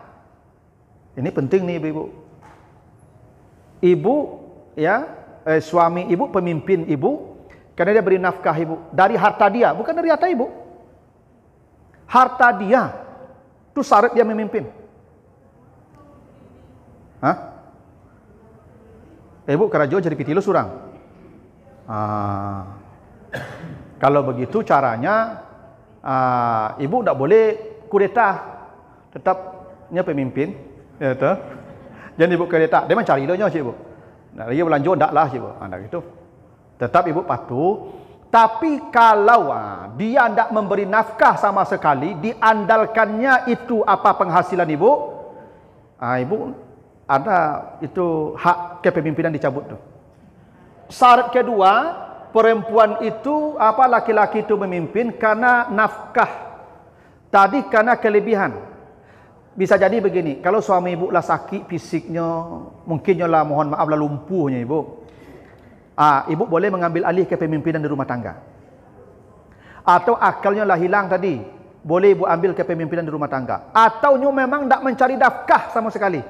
Ini penting nih ibu-ibu. Ibu ya, suami ibu, pemimpin ibu, karena dia beri nafkah ibu dari harta dia, bukan dari harta ibu. Harta dia itu syarat dia memimpin. Ibu kerajo jadi pitilo surang. Kalau begitu caranya, ibu tidak boleh kudeta, tetapnya pemimpin, ya toh. Jangan ibu kereta, dia mencari dah cik ibu. Nah, dia berlanjut ndaklah cik ibu. Anda gitu. Tetap ibu patuh. Tapi kalau dia tidak memberi nafkah sama sekali, diandalkannya itu apa penghasilan ibu, ibu ada itu hak kepemimpinan dicabut tuh. Syarat kedua, perempuan itu laki-laki itu memimpin karena nafkah. Tadi karena kelebihan. Bisa jadi begini, kalau suami ibu lah sakit fisiknya, mungkinnya lah mohon maaf lah lumpuhnya ibu. Ibu boleh mengambil alih kepemimpinan di rumah tangga. Atau akalnya lah hilang tadi, boleh ibu ambil kepemimpinan di rumah tangga. Atau memang tidak mencari nafkah sama sekali.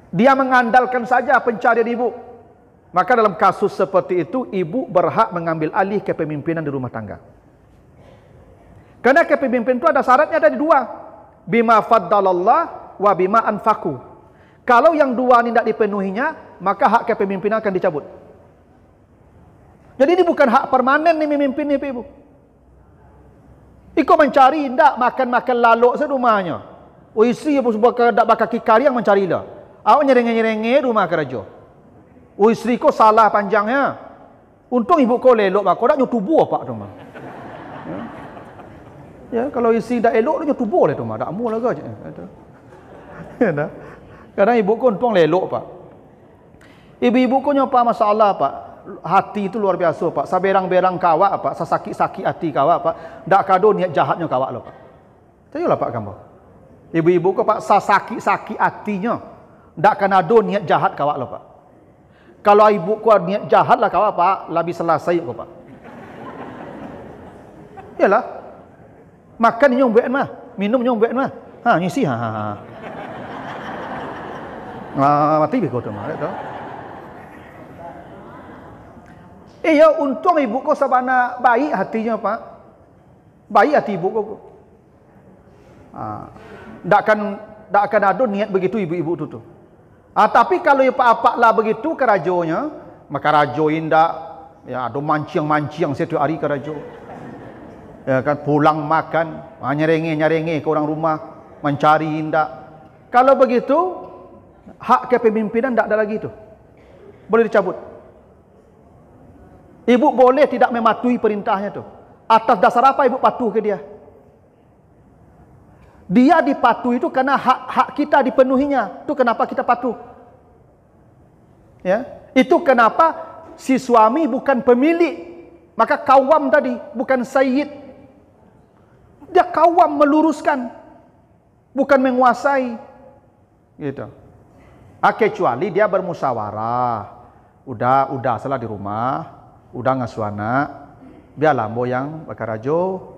Dia mengandalkan saja pencarian ibu. Maka dalam kasus seperti itu, ibu berhak mengambil alih kepemimpinan di rumah tangga. Karena kepemimpinan itu ada syaratnya, ada dua. Bima faddalallah wa bima anfaku. Kalau yang dua ini tidak dipenuhinya, maka hak kepemimpinan akan dicabut. Jadi ini bukan hak permanen nih memimpin nih ibu. Ikut mencari, tidak makan-makan laluk sedumahnya. Isteri ibu tidak bakal kikari yang mencari lah. Awak nyerenge-nyerenge rumah kerja. Isteri kau salah panjangnya. Untung ibu kau lelok, kau tak nyutubuh apa tu mah. Ya, kalau isteri dah elok, dia nyutubuh lah tu mah. Tak mau lah ke. Ya, kadang ibu kau untung lelok pak. Ibu-ibu kau nyapa masalah pak. Hati itu luar biasa pak. Saberang-berang kawak pak. Sasakit-sakit hati kawak pak. Tak kado niat jahatnya kawak lah pak. Tahulah pak kamu. Ibu-ibu kau pak sasakit-sakit hatinya. Tak kena do niat jahat kawak lah pak. Kalau ibu kau niat jahat lah kawak pak. Lebih selesai kau pak. Yalah. Makan nyong buat mah. Minum nyong buat mah. Ngisi mati be kau tu mah tu. Ya untung ibu kau sabana baik hatinya pak. Baik hati ibu kau. Tak akan ada niat begitu ibu-ibu tu. Tapi kalau apa-apa lah begitu kerajonya, maka rajo indak ya ada mancing-mancing setiap hari kerajo. Ya kan pulang makan, nyerenge ke orang rumah, mencari indak. Kalau begitu hak kepemimpinan tidak ada lagi itu. Boleh dicabut. Ibu boleh tidak mematuhi perintahnya tu. Atas dasar apa ibu patuh ke dia? Dia dipatuhi itu karena hak kita dipenuhinya. Itu kenapa kita patuh. Ya, itu kenapa si suami bukan pemilik. Maka kawam tadi bukan sayyid. Dia kawam meluruskan, bukan menguasai. Gitu. Kecuali dia bermusyawarah. Udah salah di rumah, udah ngasuh anak, biarlah yang bakarajo.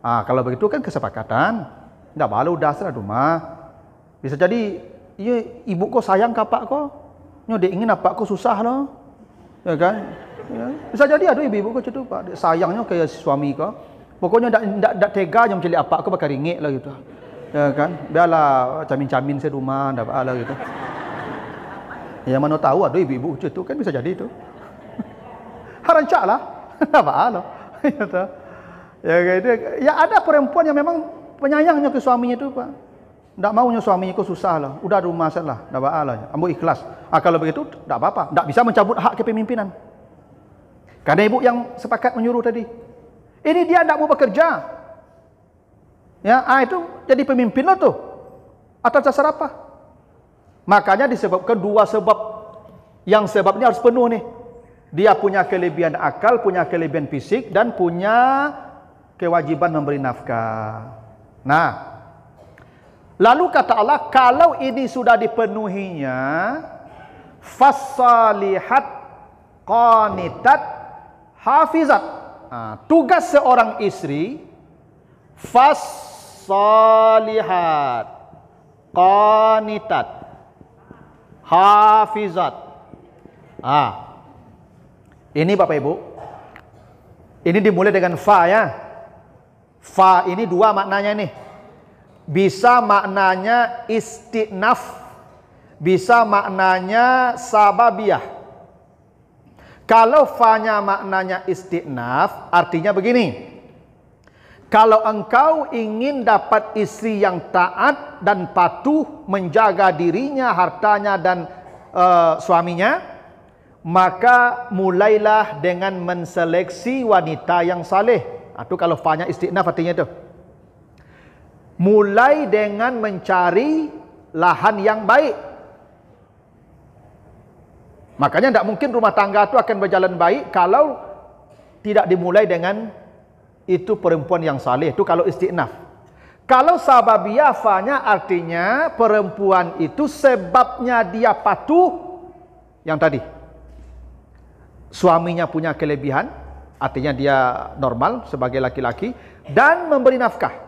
Kalau begitu kan kesepakatan. Tidak balu udah salah di rumah. Bisa jadi, ibu kau sayang ke apa kau? Dia ingin apa kau susah loh. Ya kan? Ya. Bisa jadi ada ibu kau gitu pak, sayangnya kayak suami kau. Pokoknya tak tega yang mencari apa kau bakal ringik lah gitu. Ya kan? Biarlah camin-camin saya rumah, tak apa lah gitu. Ya mana tahu ada ibu-ibu itu kan bisa jadi itu. Harancak lah. Apa lah. Ya ada perempuan yang memang penyayangnya ke suaminya itu pak. Tak maunya suaminya kau susah lah. Udah rumah salah. Tak apa lah. Ambo ikhlas. Kalau begitu tak apa-apa. Tak bisa mencabut hak kepemimpinan. Karena ibu yang sepakat menyuruh tadi. Ini dia tak mau bekerja. Ya, itu jadi pemimpin lah tuh. Atas dasar apa? Makanya disebabkan dua sebab. Yang sebabnya harus penuh nih. Dia punya kelebihan akal, punya kelebihan fisik, dan punya kewajiban memberi nafkah. Nah, lalu kata Allah, kalau ini sudah dipenuhinya, fassalihat qanitat hafizat. Tugas seorang istri, fassalihat qanitat hafizat. Ini Bapak Ibu, ini dimulai dengan fa ya. Fa ini dua maknanya nih. Bisa maknanya istinaf, bisa maknanya sababiyah. Kalau fa-nya maknanya istinaf, artinya begini. Kalau engkau ingin dapat istri yang taat dan patuh, menjaga dirinya, hartanya dan suaminya, maka mulailah dengan menseleksi wanita yang saleh. Itu kalau fa'nya istiqnaf artinya itu. Mulai dengan mencari lahan yang baik. Makanya tidak mungkin rumah tangga itu akan berjalan baik kalau tidak dimulai dengan itu perempuan yang saleh. Itu kalau istiqnaf. Kalau sababiyah fa'nya artinya perempuan itu sebabnya dia patuh yang tadi. Suaminya punya kelebihan, artinya dia normal sebagai laki-laki dan memberi nafkah.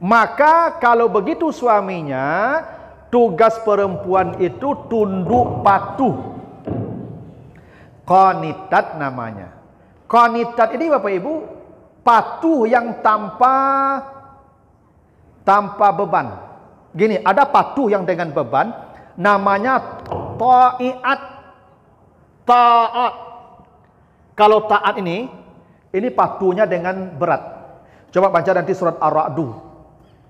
Maka kalau begitu suaminya, tugas perempuan itu tunduk patuh. Qanitat namanya. Qanitat ini Bapak Ibu, patuh yang tanpa beban. Gini, ada patuh yang dengan beban, namanya ta'iat. Taat. Kalau taat ini patuhnya dengan berat. Coba baca nanti surat Ar-Ra'du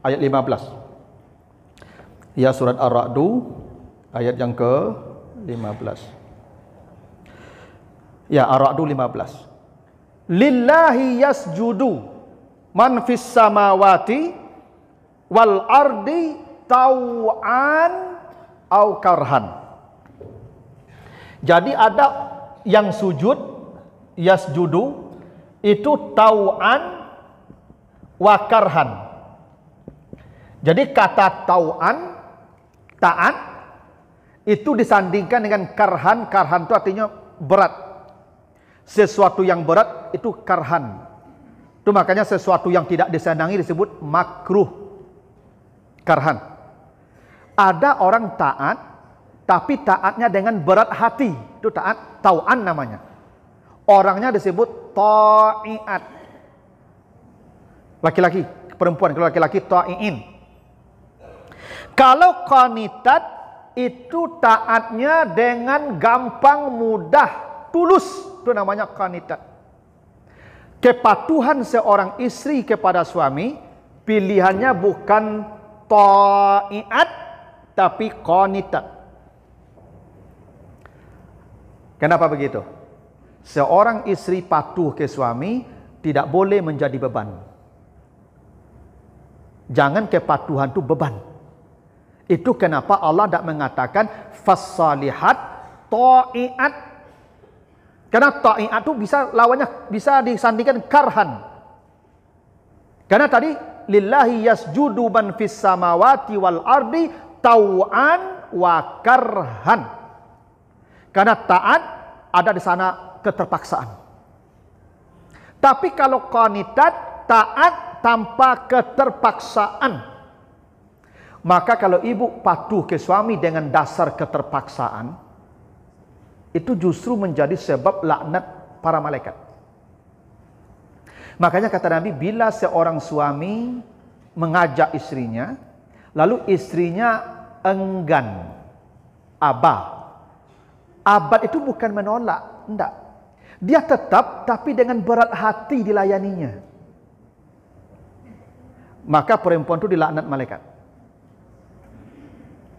ayat 15. Ya, surat Ar-Ra'du ayat yang ke-15. Ya, Ar-Ra'du 15. Lillahi yasjudu man fis samawati wal ardi tau'an au karhan. Jadi ada yang sujud yasjudu itu tau'an wa karhan. Jadi kata tau'an, taat, itu disandingkan dengan karhan. Karhan itu artinya berat. Sesuatu yang berat itu karhan. Itu makanya sesuatu yang tidak disenangi disebut makruh. Karhan. Ada orang taat, tapi taatnya dengan berat hati. Itu taat, tau'an namanya. Orangnya disebut ta'iat. Laki-laki, perempuan. Kalau laki-laki ta'iin. Kalau qanitat itu taatnya dengan gampang, mudah, tulus. Itu namanya qanitat. Kepatuhan seorang istri kepada suami, pilihannya bukan ta'iat, tapi qanitat. Kenapa begitu? Seorang istri patuh ke suami tidak boleh menjadi beban. Jangan kepatuhan itu beban. Itu kenapa Allah tidak mengatakan fassalihat ta'iat. Karena ta'iat itu bisa lawannya bisa disandingkan karhan. Karena tadi lillahi yasjudu man fis samawati wal ardi tau'an wa karhan. Karena taat ada di sana keterpaksaan. Tapi kalau qanitat, taat tanpa keterpaksaan. Maka kalau ibu patuh ke suami dengan dasar keterpaksaan, itu justru menjadi sebab laknat para malaikat. Makanya kata Nabi, bila seorang suami mengajak istrinya, lalu istrinya enggan, abah. Abad itu bukan menolak, enggak. Dia tetap, tapi dengan berat hati dilayaninya. Maka perempuan itu dilaknat malaikat.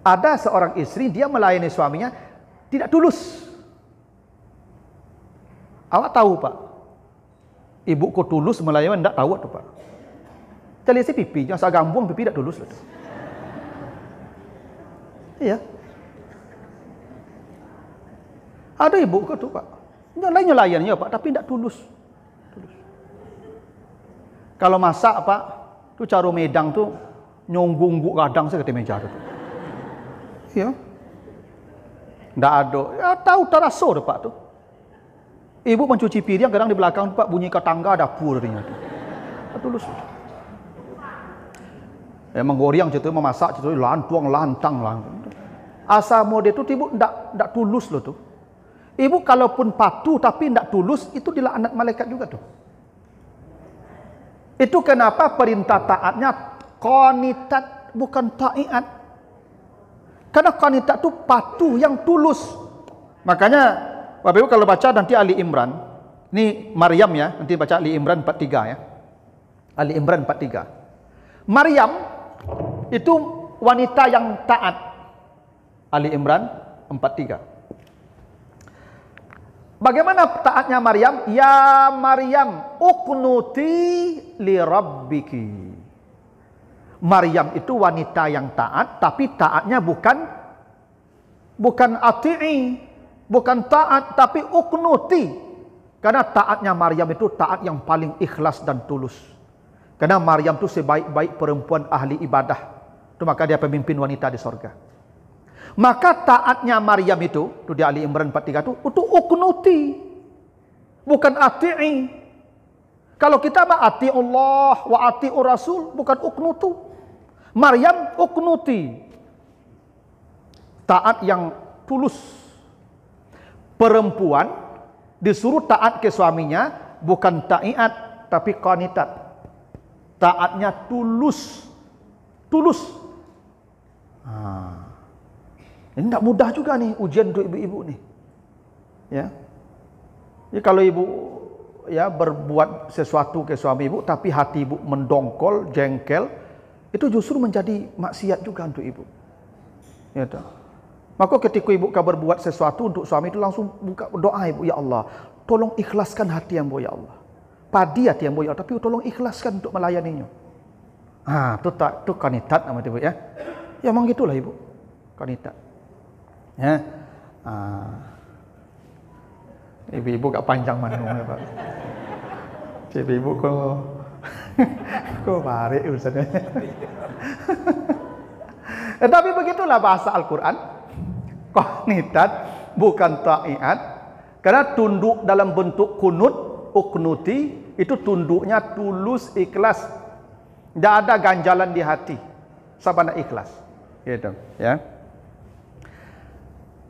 Ada seorang istri, dia melayani suaminya tidak tulus. Awak tahu Pak, ibuku tulus melayani, enggak tahu tuh Pak. Kita lihat si pipi, jangan gambung pipi tidak tulus. Iya. Ada ibu ke tu Pak, nyelayannya Pak, tapi tidak tulus. Kalau masak Pak, tu caro medang tu nyonggung kadang saya ke meja tu. Ya, tidak ada. Ya tahu terasa tu Pak tu. Ibu mencuci piring, kadang di belakang Pak bunyi ke tangga dapur darinya tu. Tak tulus. Emang goriang cerita memasak cerita lantuang lantang. Asal mode tu ibu tidak tulus loh tu. Ibu kalaupun patuh tapi tidak tulus, itu dilaknat malaikat juga tuh. Itu kenapa perintah taatnya qanitat, bukan ta'iat. Karena qanitat itu patuh yang tulus. Makanya Bapak Ibu kalau baca nanti Ali Imran, ini Maryam ya, nanti baca Ali Imran 43 ya. Ali Imran 43. Maryam itu wanita yang taat. Ali Imran 43. Bagaimana taatnya Maryam? Ya Maryam, uqnuti li rabbiki. Maryam itu wanita yang taat, tapi taatnya bukan ati'i, bukan taat, tapi uqnuti. Karena taatnya Maryam itu taat yang paling ikhlas dan tulus. Karena Maryam itu sebaik-baik perempuan ahli ibadah. Itu maka dia pemimpin wanita di sorga. Maka taatnya Maryam itu di Ali Imran 43 itu uqnuti, bukan ati'i. Kalau kita mah ati'ullah wa ati'ur rasul, bukan uqnutu. Maryam uqnuti, taat yang tulus. Perempuan disuruh taat ke suaminya, bukan ta'iat tapi qanitat. Taatnya tulus. Ini tidak mudah juga nih ujian untuk ibu-ibu nih. Ya. Jadi kalau ibu ya berbuat sesuatu ke suami ibu tapi hati ibu mendongkol, jengkel, itu justru menjadi maksiat juga untuk ibu. Ya toh. Maka ketika ibu berbuat sesuatu untuk suami itu langsung buka doa ibu, ya Allah, tolong ikhlaskan hati hamba ya Allah. Padi hati hamba ya Allah, tapi tolong ikhlaskan untuk melayaninya. Itu qanitat nama ibu ya. Ya memang gitulah ibu. Qanitat. Ya. Ibu-ibu gak panjang manung ya Pak. Ibu-ibu kok barik urusannya. Tapi begitulah bahasa Al-Quran. Qanitat bukan ta'iat. Karena tunduk dalam bentuk kunut, uqnuti, itu tunduknya tulus, ikhlas. Tidak ada ganjalan di hati. Sabana ikhlas. Gitu, ya.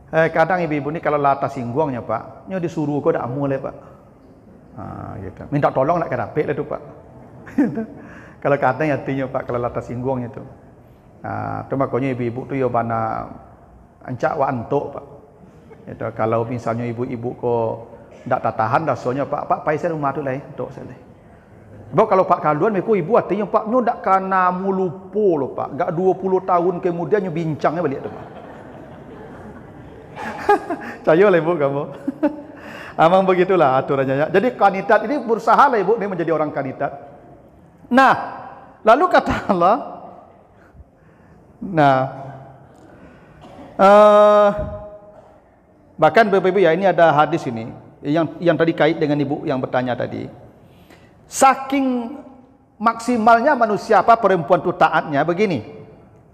Kadang ibu-ibu ni kalau lata singgungnya Pak, nyo disuruh kau dak mulai Pak. Gitu. Minta tolong nak kerapik lah tu Pak. Kalau kadang hatinya Pak kalau lata singgungnya tu. Tu makanya ibu-ibu tu yo bana ancak wa antuk Pak. Gitu. Kalau misalnya ibu-ibu ko ndak tahan dasarnya Pak pai saya rumah tu lah untuk saya. Sebab kalau Pak kaluan meku ibu hatinya Pak nyo ndak kana mulupo lo Pak. Gak 20 tahun kemudian nyo bincangnya balik tu Pak. Cayo lah ibu kamu. Amang begitulah aturannya. Jadi qanitat ini berusaha lah ibu ini menjadi orang qanitat. Nah, lalu kata Allah, bahkan Bapak-Ibu ya, ini ada hadis ini yang tadi kait dengan ibu yang bertanya tadi. Saking maksimalnya manusia perempuan itu taatnya begini.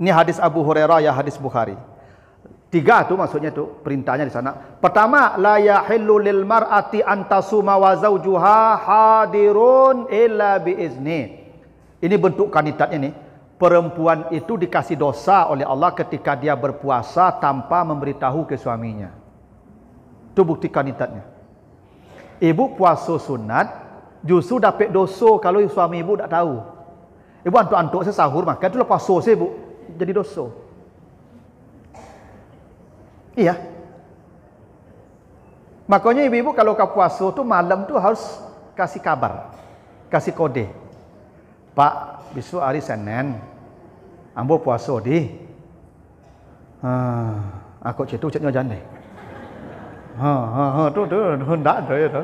Ini hadis Abu Hurairah ya, hadis Bukhari. 3 tu maksudnya tu perintahnya di sana. Pertama, la yahillu lil mar'ati an tasuma wa zawjuha hadirun illa bi izni. Ini bentuk qanitatnya nih. Perempuan itu dikasih dosa oleh Allah ketika dia berpuasa tanpa memberitahu ke suaminya. Itu bukti qanitatnya. Ibu puasa sunat justru dapat dosa kalau suami ibu tak tahu. Ibu antuk-antuk saya sahur makan tu lepas puasa ibu jadi dosa. Iya. Makanya ibu-ibu kalau kau puasa tu malam tu harus kasih kabar, kasih kode. Pak, besok hari Senin, ambo puasa di. Aku cetu cetnya jangan deh. Tu hendak tu ya tu.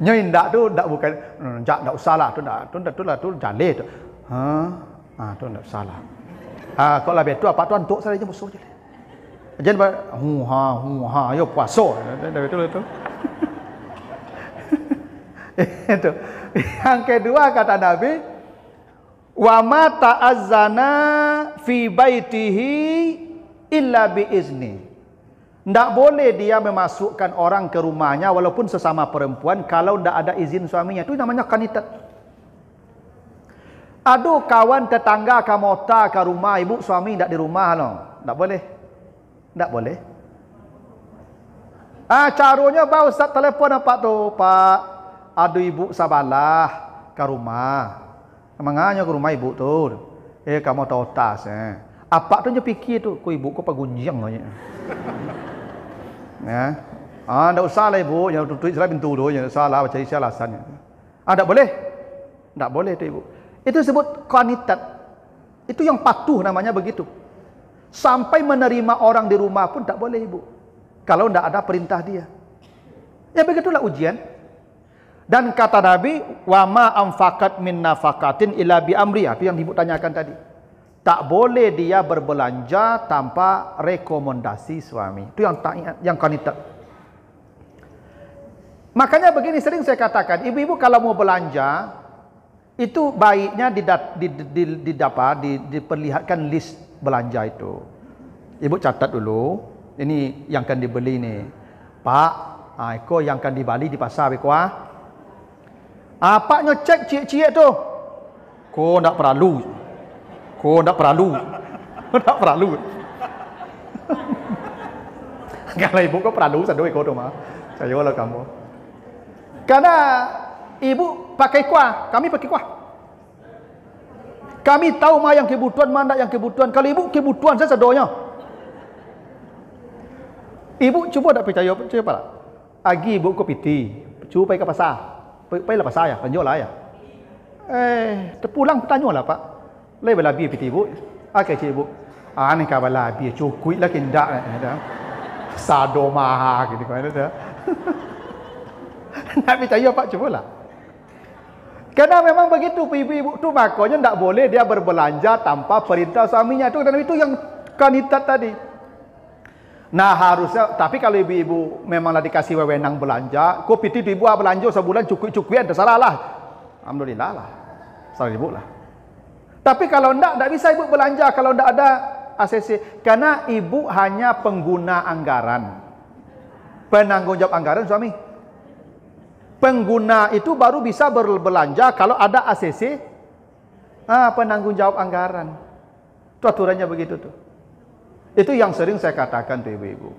Nyai hendak tu tak bukan, tak usah lah tu jale tu. Tu tak usah lah. Kalau lebih tu apa tuan tok saya je musuh je. Jangan yo puasa. Betul itu. Itu. Yang kedua kata Nabi, wa ma ta'azzana fi baitihi illa bi izni. Tidak boleh dia memasukkan orang ke rumahnya walaupun sesama perempuan kalau tidak ada izin suaminya. Itu namanya qanitat. Aduh kawan tetangga kamota ke rumah ibu suami tidak di rumah loh. Tak boleh. Tak boleh. Caranya bau Ustaz telefon apa tu Pak? Aduh ibu sabalah ke rumah. Menganya ke rumah ibu tu. Kamu tahu tas Apa tu je fikir tu ku ibu ku pagunjang aja. Ya. Tak usah lah ibu, yang tutup salah pintu tu, jangan salah cari alasannya. Tak boleh? Tak boleh tu ibu. Itu disebut qanitat. Itu yang patuh namanya begitu. Sampai menerima orang di rumah pun tak boleh ibu. Kalau tidak ada perintah dia. Ya begitulah ujian. Dan kata Nabi, wa ma anfaqat min nafaqatin illa bi amri. Itu yang ibu tanyakan tadi. Tak boleh dia berbelanja tanpa rekomendasi suami. Itu yang qanitat. Makanya begini sering saya katakan, ibu-ibu kalau mau belanja, itu baiknya diperlihatkan list belanja itu. Ibu catat dulu, ini yang akan dibeli nih. Pak, iko yang akan dibeli di pasar iko Pak cek cie-cie tu. Ko ndak perlu. Tak perlu. Kalau ibu kau perlu sadoi kau tu mah. Saya lah kamu. Karena ibu pakai kuah, kami pakai kuah. Kami tahu mana yang kebutuhan, mana yang kebutuhan. Kalau ibu kebutuhan saya sedonya. Ibu cuba tak percaya, coba lah. Agi ibu kau piti, cuba pergi ke pasar. Pergi lah pasar ya, tunjuk lah ya. Terpulang tanya lah pak. Lai bala bi piti ibu. Okey cik ibu. Ni ka bala bi cukui lah kindak dah. Sado maha gitu kan dah. Nak percaya pak cubalah. Karena memang begitu ibu-ibu tu makanya tak boleh dia berbelanja tanpa perintah suaminya tu, dan itu yang qanitat tadi. Nah harusnya, tapi kalau ibu-ibu memanglah dikasih wewenang belanja, kau piti ibu belanja sebulan cukui-cukuian terserah lah. Alhamdulillah lah. Salah ibu lah. Tapi kalau tak bisa ibu belanja kalau tak ada ACC. Karena ibu hanya pengguna anggaran. Penanggung jawab anggaran suami. Pengguna itu baru bisa berbelanja kalau ada ACC. Penanggung jawab anggaran. Itu aturannya begitu tuh. Itu yang sering saya katakan tuh ibu-ibu.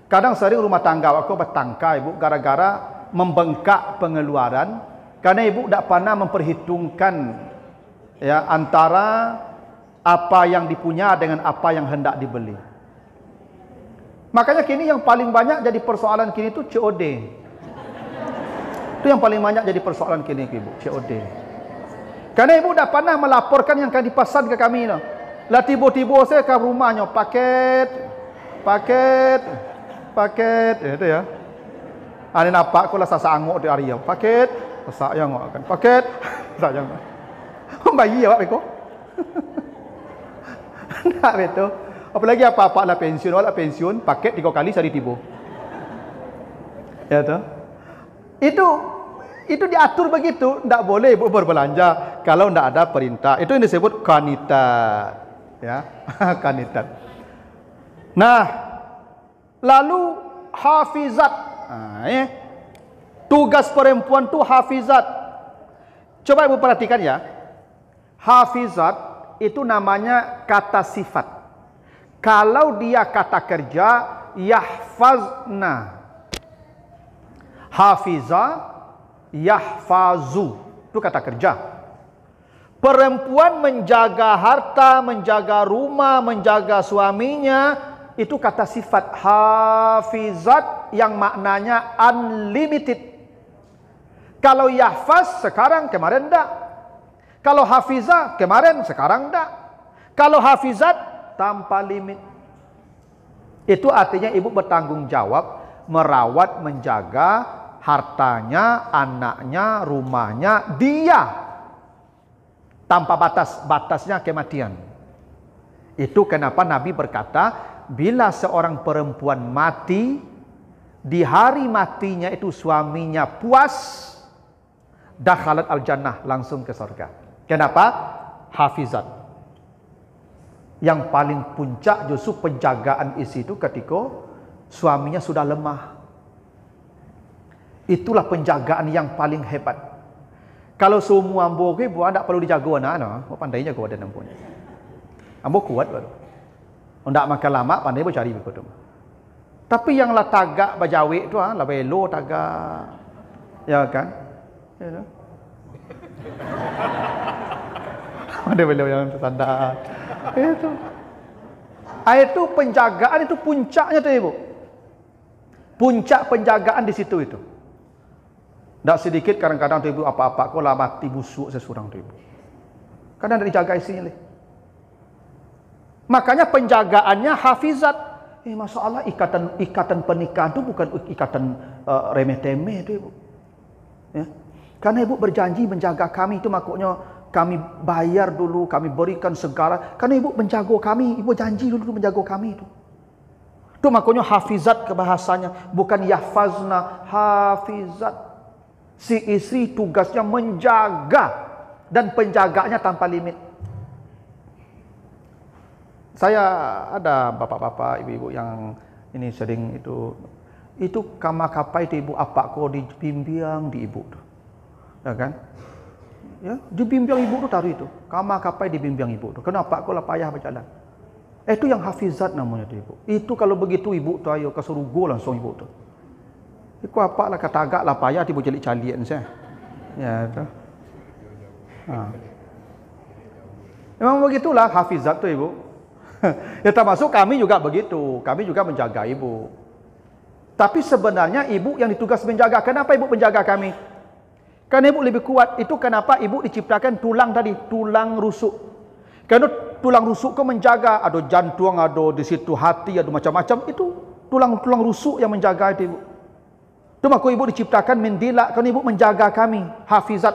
Kadang sering rumah tangga aku bertangkai ibu gara-gara membengkak pengeluaran. Karena ibu tak pernah memperhitungkan ya antara apa yang dipunya dengan apa yang hendak dibeli. Makanya kini yang paling banyak jadi persoalan kini itu COD. Itu yang paling banyak jadi persoalan kini ibu, COD. Karena ibu dah pernah melaporkan yang akan dipesan ke kami no. Lah tiba-tiba saya ke rumahnya paket itu ya. Ani nampak aku lah sasa angok di area. Paket, sasa yang ngok kan. Paket, sasa yang. Bayi ya Pak Beko. Tak betul. Apalagi apa-apa lah pensiun, paket 3 kali sehari tiba. Ya toh. Itu diatur begitu, tidak boleh ibu berbelanja kalau tidak ada perintah. Itu yang disebut qanitat. Ya, qanitat. Nah, lalu hafizat. Tugas perempuan tu hafizat. Coba ibu perhatikan ya. Hafizat itu namanya kata sifat. Kalau dia kata kerja, yahfazna. Hafiza, yahfazu. Itu kata kerja. Perempuan menjaga harta, menjaga rumah, menjaga suaminya, itu kata sifat. Hafizat yang maknanya unlimited. Kalau yahfaz sekarang, kemarin enggak. Kalau hafizah kemarin, sekarang enggak. Kalau hafizat tanpa limit. Itu artinya ibu bertanggung jawab merawat, menjaga hartanya, anaknya, rumahnya, dia tanpa batas, batasnya kematian. Itu kenapa Nabi berkata, bila seorang perempuan mati, di hari matinya itu suaminya puas, dakhalat al-jannah, langsung ke surga. Kenapa? Hafizat. Yang paling puncak justru penjagaan istri itu ketika suaminya sudah lemah. Itulah penjagaan yang paling hebat. Kalau semua ambo ke buat tak perlu dijaga anak, no, pandai jaga ada nampunya. Ambo kuat baru. Ndak makan lama pandai bercari begitu. Tapi yang lah tagak bajawi itu lah belo tagak. Ya kan? Ya. Ada beliau yang standar. Itu penjagaan itu puncaknya tuh ibu. Puncak penjagaan di situ itu. Tak sedikit kadang-kadang tu ibu apa-apa kau lah mati busuk seseorang tu ibu. Kadang tak dijaga isinya leh. Makanya penjagaannya hafizat. Masalah ikatan pernikahan tu bukan ikatan remeh-temeh tu ibu. Ya. Karena ibu berjanji menjaga kami itu maknanya kami bayar dulu, kami berikan segala. Karena ibu menjaga kami, ibu janji dulu menjaga kami itu. Itu maknanya hafizat kebahasanya, bukan yahfazna, hafizat. Si istri tugasnya menjaga dan penjagaannya tanpa limit. Saya ada bapak-bapak, ibu-ibu yang ini sering itu kama kapai itu ibu apa ko dibimbing di ibu tu. Ya kan? Ya, dibimbing ibu tu taruh itu. Kama kapai dibimbing ibu tu. Kenapa ko lah payah berjalan? Itu yang hafizat namanya tu ibu. Itu kalau begitu ibu tu ayo ke surga langsung ibu tu. Iku apa lah kata agak lah payah tiba jelik calian saya. Ya tu. Memang begitulah hafizat tu ibu. Ya termasuk kami juga begitu. Kami juga menjaga ibu. Tapi sebenarnya ibu yang ditugas menjaga. Kenapa ibu menjaga kami? Karena ibu lebih kuat. Itu kenapa ibu diciptakan tulang tadi, tulang rusuk. Karena tulang rusuk kau menjaga, ada jantung, ada di situ hati, ada macam-macam. Itu tulang rusuk yang menjaga itu ibu. Itu maka ibu diciptakan mendilak. Karena ibu menjaga kami, hafizat.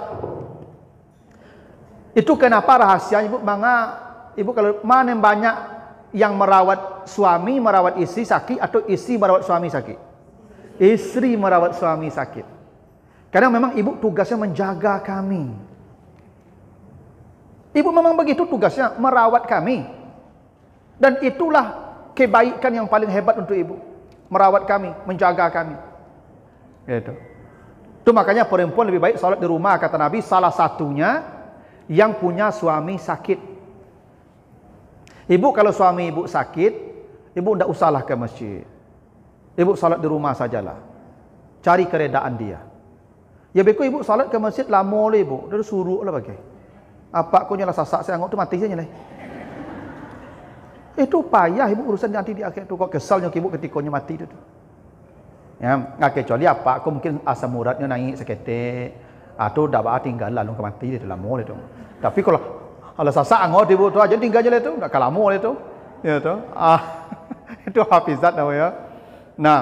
Itu kenapa rahasianya ibu, ibu kalau mana yang banyak yang merawat suami, merawat istri sakit, atau istri merawat suami sakit? Istri merawat suami sakit. Karena memang ibu tugasnya menjaga kami. Ibu memang begitu tugasnya, merawat kami. Dan itulah kebaikan yang paling hebat untuk ibu. Merawat kami, menjaga kami. Gitu. Itu makanya perempuan lebih baik salat di rumah, kata Nabi, salah satunya yang punya suami sakit. Ibu kalau suami ibu sakit, ibu tidak usahlah ke masjid. Ibu salat di rumah sajalah. Cari keredaan dia. Ya beku ibu salat ke masjid lama lah ibu. Dia suruh lah bagai. Apa kau nyala sasak saya anggap tu mati saja lah. Itu payah ibu urusan nanti di akhir tu. Kau kesalnya ibu ketika kau mati tu. Ya, kecuali apa kau mungkin asam uratnya naik seketik. Atau dah tinggal lalu ke mati dia tu lama lah tu. Tapi kalau sasak anggap ibu tu aja tinggal je lah tu. Tak lama lah tu. Ya tu. Itu hafizat namanya. Nah,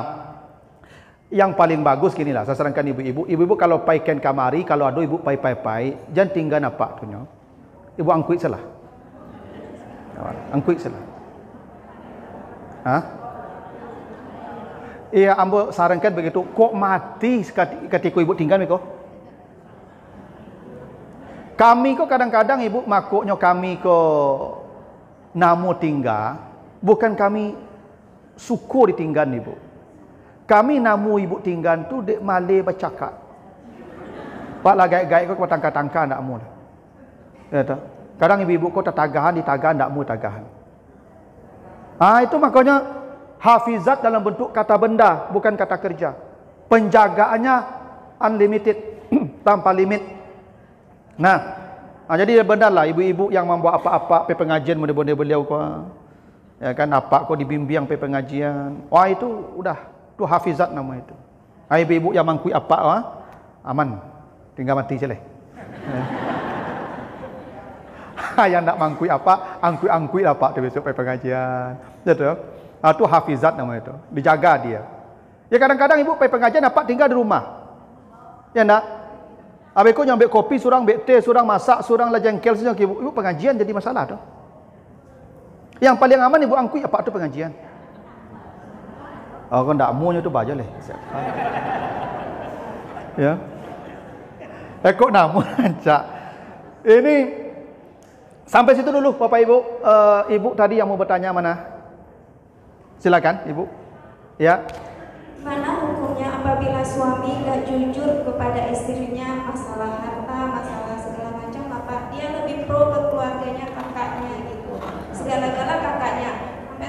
yang paling bagus gini lah, saya sarankan ibu-ibu kalau paikan kamari, kalau ada ibu pai, jangan tinggal apa tu nya. Ibu angkuit salah. Angkuit salah. Iya, ambo sarankan begitu. Kok mati ketika ibu tinggal miko? Kami kok kadang-kadang ibu makuknya kami kok namu tinggal, bukan kami syukur ditinggal ibu. Kami namu ibu tinggal tu dek malay bercakap. Pak lah gai-gai kau tangka-tangka ndak mu. Ya tak. Kadang ibu-ibu kau tatagahan ditagahan ndak mu tagahan. Itu makanya hafizat dalam bentuk kata benda, bukan kata kerja. Penjagaannya unlimited, tanpa limit. Jadi benar lah ibu-ibu yang membawa apa-apa pe pengajian mudah-mudahan beliau kau. Ya kan apa kau dibimbing pe pengajian. Wah itu udah tu hafizat nama itu. Ibu-ibu yang mangkui apa aman. Tinggal mati je leh. Yang nak mangkui apa, angkui apa tu besok pergi pengajian. Betul. Tu hafizat nama itu. Dijaga dia. Ya kadang-kadang ibu pergi pengajian apa tinggal di rumah. Ya nak. Habis kau nyambil kopi, surang ambil teh, surang masak, surang lah jengkel saja ibu pengajian jadi masalah tu. Yang paling aman ibu angkui apa tu pengajian. Kau ndak munya tu baca leh. Ya. Kok namu ancak. Ini sampai situ dulu Bapak Ibu. Ibu tadi yang mau bertanya mana? Silakan Ibu. Ya. Mana hukumnya apabila suami enggak jujur kepada istrinya masalah harta, masalah segala macam, apa dia lebih pro ke keluarganya, kakaknya gitu. Segala-gala kakaknya.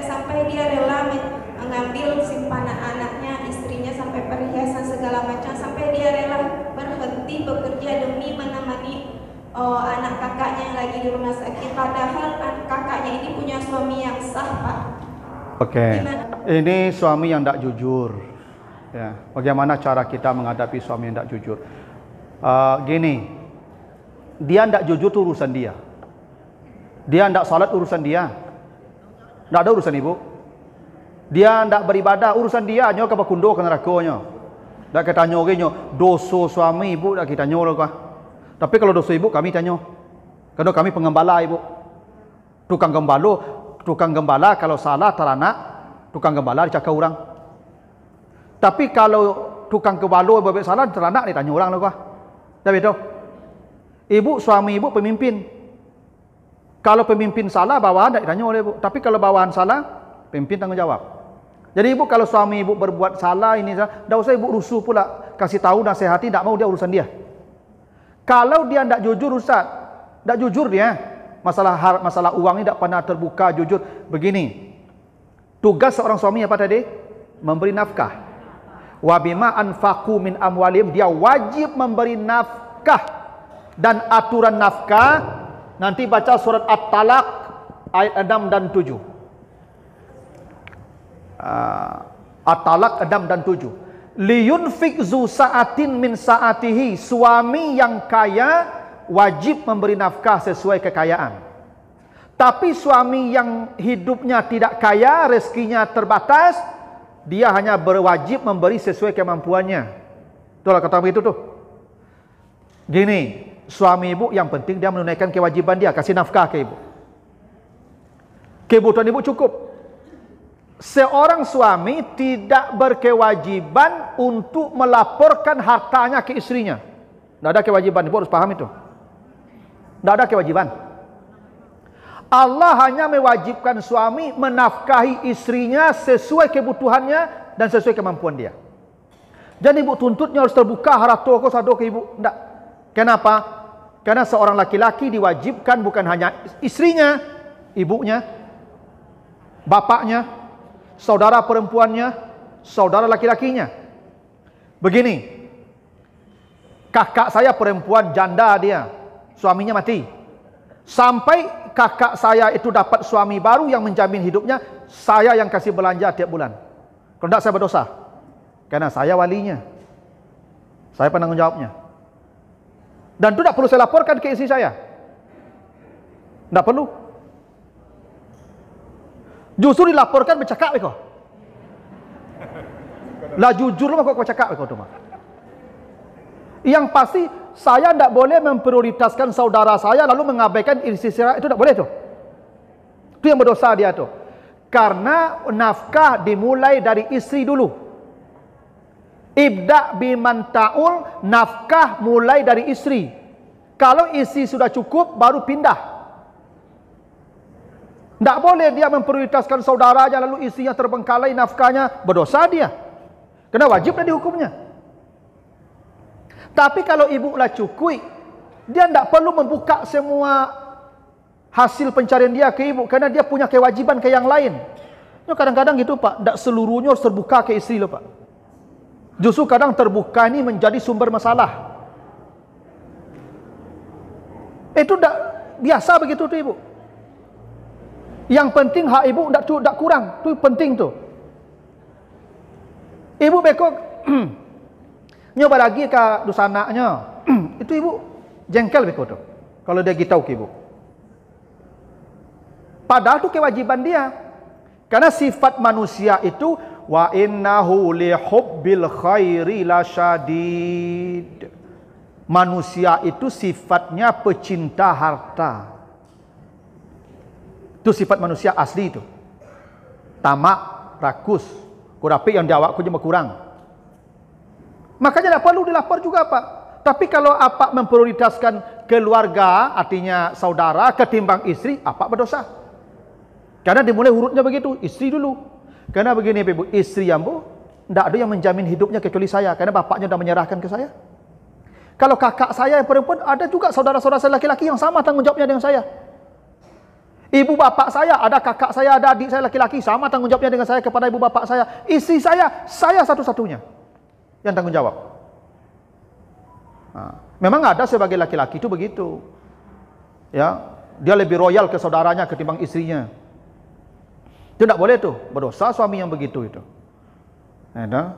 Sampai dia rela mengambil simpanan anaknya, istrinya, sampai perhiasan segala macam, sampai dia rela berhenti bekerja demi menemani anak kakaknya yang lagi di rumah sakit. Padahal kakaknya ini punya suami yang sah, Pak. Oke. Ini suami yang tidak jujur. Ya. Bagaimana cara kita menghadapi suami yang tidak jujur? Gini, dia tidak jujur itu urusan dia. Dia tidak salat urusan dia. Tidak ada urusan ibu. Dia tidak beribadah urusan dia. Nyo ke pakundo ke nerakonya. Tak kita tanya genyo dosa suami ibu tak kita tanya kah. Tapi kalau dosa ibu kami tanya. Karena kami pengembala ibu. Tukang gembala kalau salah teranak, tukang gembala dicakap orang. Tapi kalau tukang gembala berbuat salah teranak ditanya orang kah. Dah betul. Ibu suami ibu pemimpin. Kalau pemimpin salah bawahan tak ditanya oleh ibu. Tapi kalau bawahan salah, pemimpin tanggung jawab. Jadi ibu kalau suami ibu berbuat salah ini salah, tak usah ibu rusuh pula, kasih tahu nasihati, tak mau dia urusan dia. Kalau dia tak jujur Ustaz, tak jujur dia, masalah uang ini tak pernah terbuka jujur. Begini, tugas seorang suami apa tadi? Memberi nafkah. Wa bima anfaqu min amwalim, dia wajib memberi nafkah. Dan aturan nafkah nanti baca surat At-Talaq ayat 6 dan 7. At-Talaq 6 dan 7. Liyunfik zu sa'atin min sa'atihi, suami yang kaya wajib memberi nafkah sesuai kekayaan. Tapi suami yang hidupnya tidak kaya, rezekinya terbatas, dia hanya berwajib memberi sesuai kemampuannya. Itulah kata begitu tuh. Gini, suami ibu yang penting dia menunaikan kewajiban dia, kasih nafkah ke ibu. Kebutuhan ibu cukup. Seorang suami tidak berkewajiban untuk melaporkan hartanya ke istrinya. Tidak ada kewajiban, ibu harus paham itu. Tidak ada kewajiban. Allah hanya mewajibkan suami menafkahi istrinya sesuai kebutuhannya dan sesuai kemampuan dia. Jadi ibu tuntutnya harus terbuka harato ko sado ke ibu. Tidak. Kenapa? Karena seorang laki-laki diwajibkan bukan hanya istrinya, ibunya, bapaknya, saudara perempuannya, saudara laki-lakinya. Begini, kakak saya perempuan janda dia, suaminya mati. Sampai kakak saya itu dapat suami baru yang menjamin hidupnya, saya yang kasih belanja tiap bulan. Kalau tidak saya berdosa. Karena saya walinya. Saya penanggung jawabnya. Dan itu tidak perlu saya laporkan ke istri saya. Tidak perlu. Justru dilaporkan bercakap kau. Lah jujur mah kau bercakap kau tu mah. Yang pasti saya tidak boleh memprioritaskan saudara saya lalu mengabaikan istri saya, itu tidak boleh tu. Itu yang berdosa dia tu. Karena nafkah dimulai dari istri dulu. Ibda biman ta'ul, nafkah mulai dari istri. Kalau istri sudah cukup baru pindah. Tidak boleh dia memprioritaskan saudaranya lalu istrinya terbengkalai nafkahnya, berdosa dia. Kena wajib dah dihukumnya. Tapi kalau ibu lah cukui, dia tidak perlu membuka semua hasil pencarian dia ke ibu, karena dia punya kewajiban ke yang lain. Kadang-kadang gitu Pak, tidak seluruhnya harus terbuka ke istri loh Pak. Justru kadang terbuka ini menjadi sumber masalah. Itu tidak biasa begitu tuh ibu. Yang penting hak ibu tidak kurang, itu penting tuh. Ibu bekok nyoba lagi ke dusananya, itu ibu jengkel bekok tuh. Kalau dia gitau ke ibu. Padahal itu kewajiban dia. Karena sifat manusia itu wa innahu li hubbil khairi lasyadid. Manusia itu sifatnya pecinta harta. Itu sifat manusia asli itu. Tamak, rakus, kurapi yang diawakku cuma kurang. Makanya tidak perlu dilapor juga Pak. Tapi kalau apa memprioritaskan keluarga, artinya saudara ketimbang istri, apa berdosa? Karena dimulai urutnya begitu, istri dulu. Karena begini Ibu, istri yang bu, tidak ada yang menjamin hidupnya kecuali saya. Karena bapaknya sudah menyerahkan ke saya. Kalau kakak saya yang perempuan, ada juga saudara-saudara saya laki-laki yang sama tanggung jawabnya dengan saya. Ibu bapak saya, ada kakak saya, ada adik saya laki-laki, sama tanggung jawabnya dengan saya kepada ibu bapak saya. Istri saya satu-satunya yang tanggung jawab. Nah, memang ada sebagai laki-laki itu begitu. Ya, dia lebih royal ke saudaranya ketimbang istrinya. Itu tidak boleh tuh, berdosa suami yang begitu itu. Ada.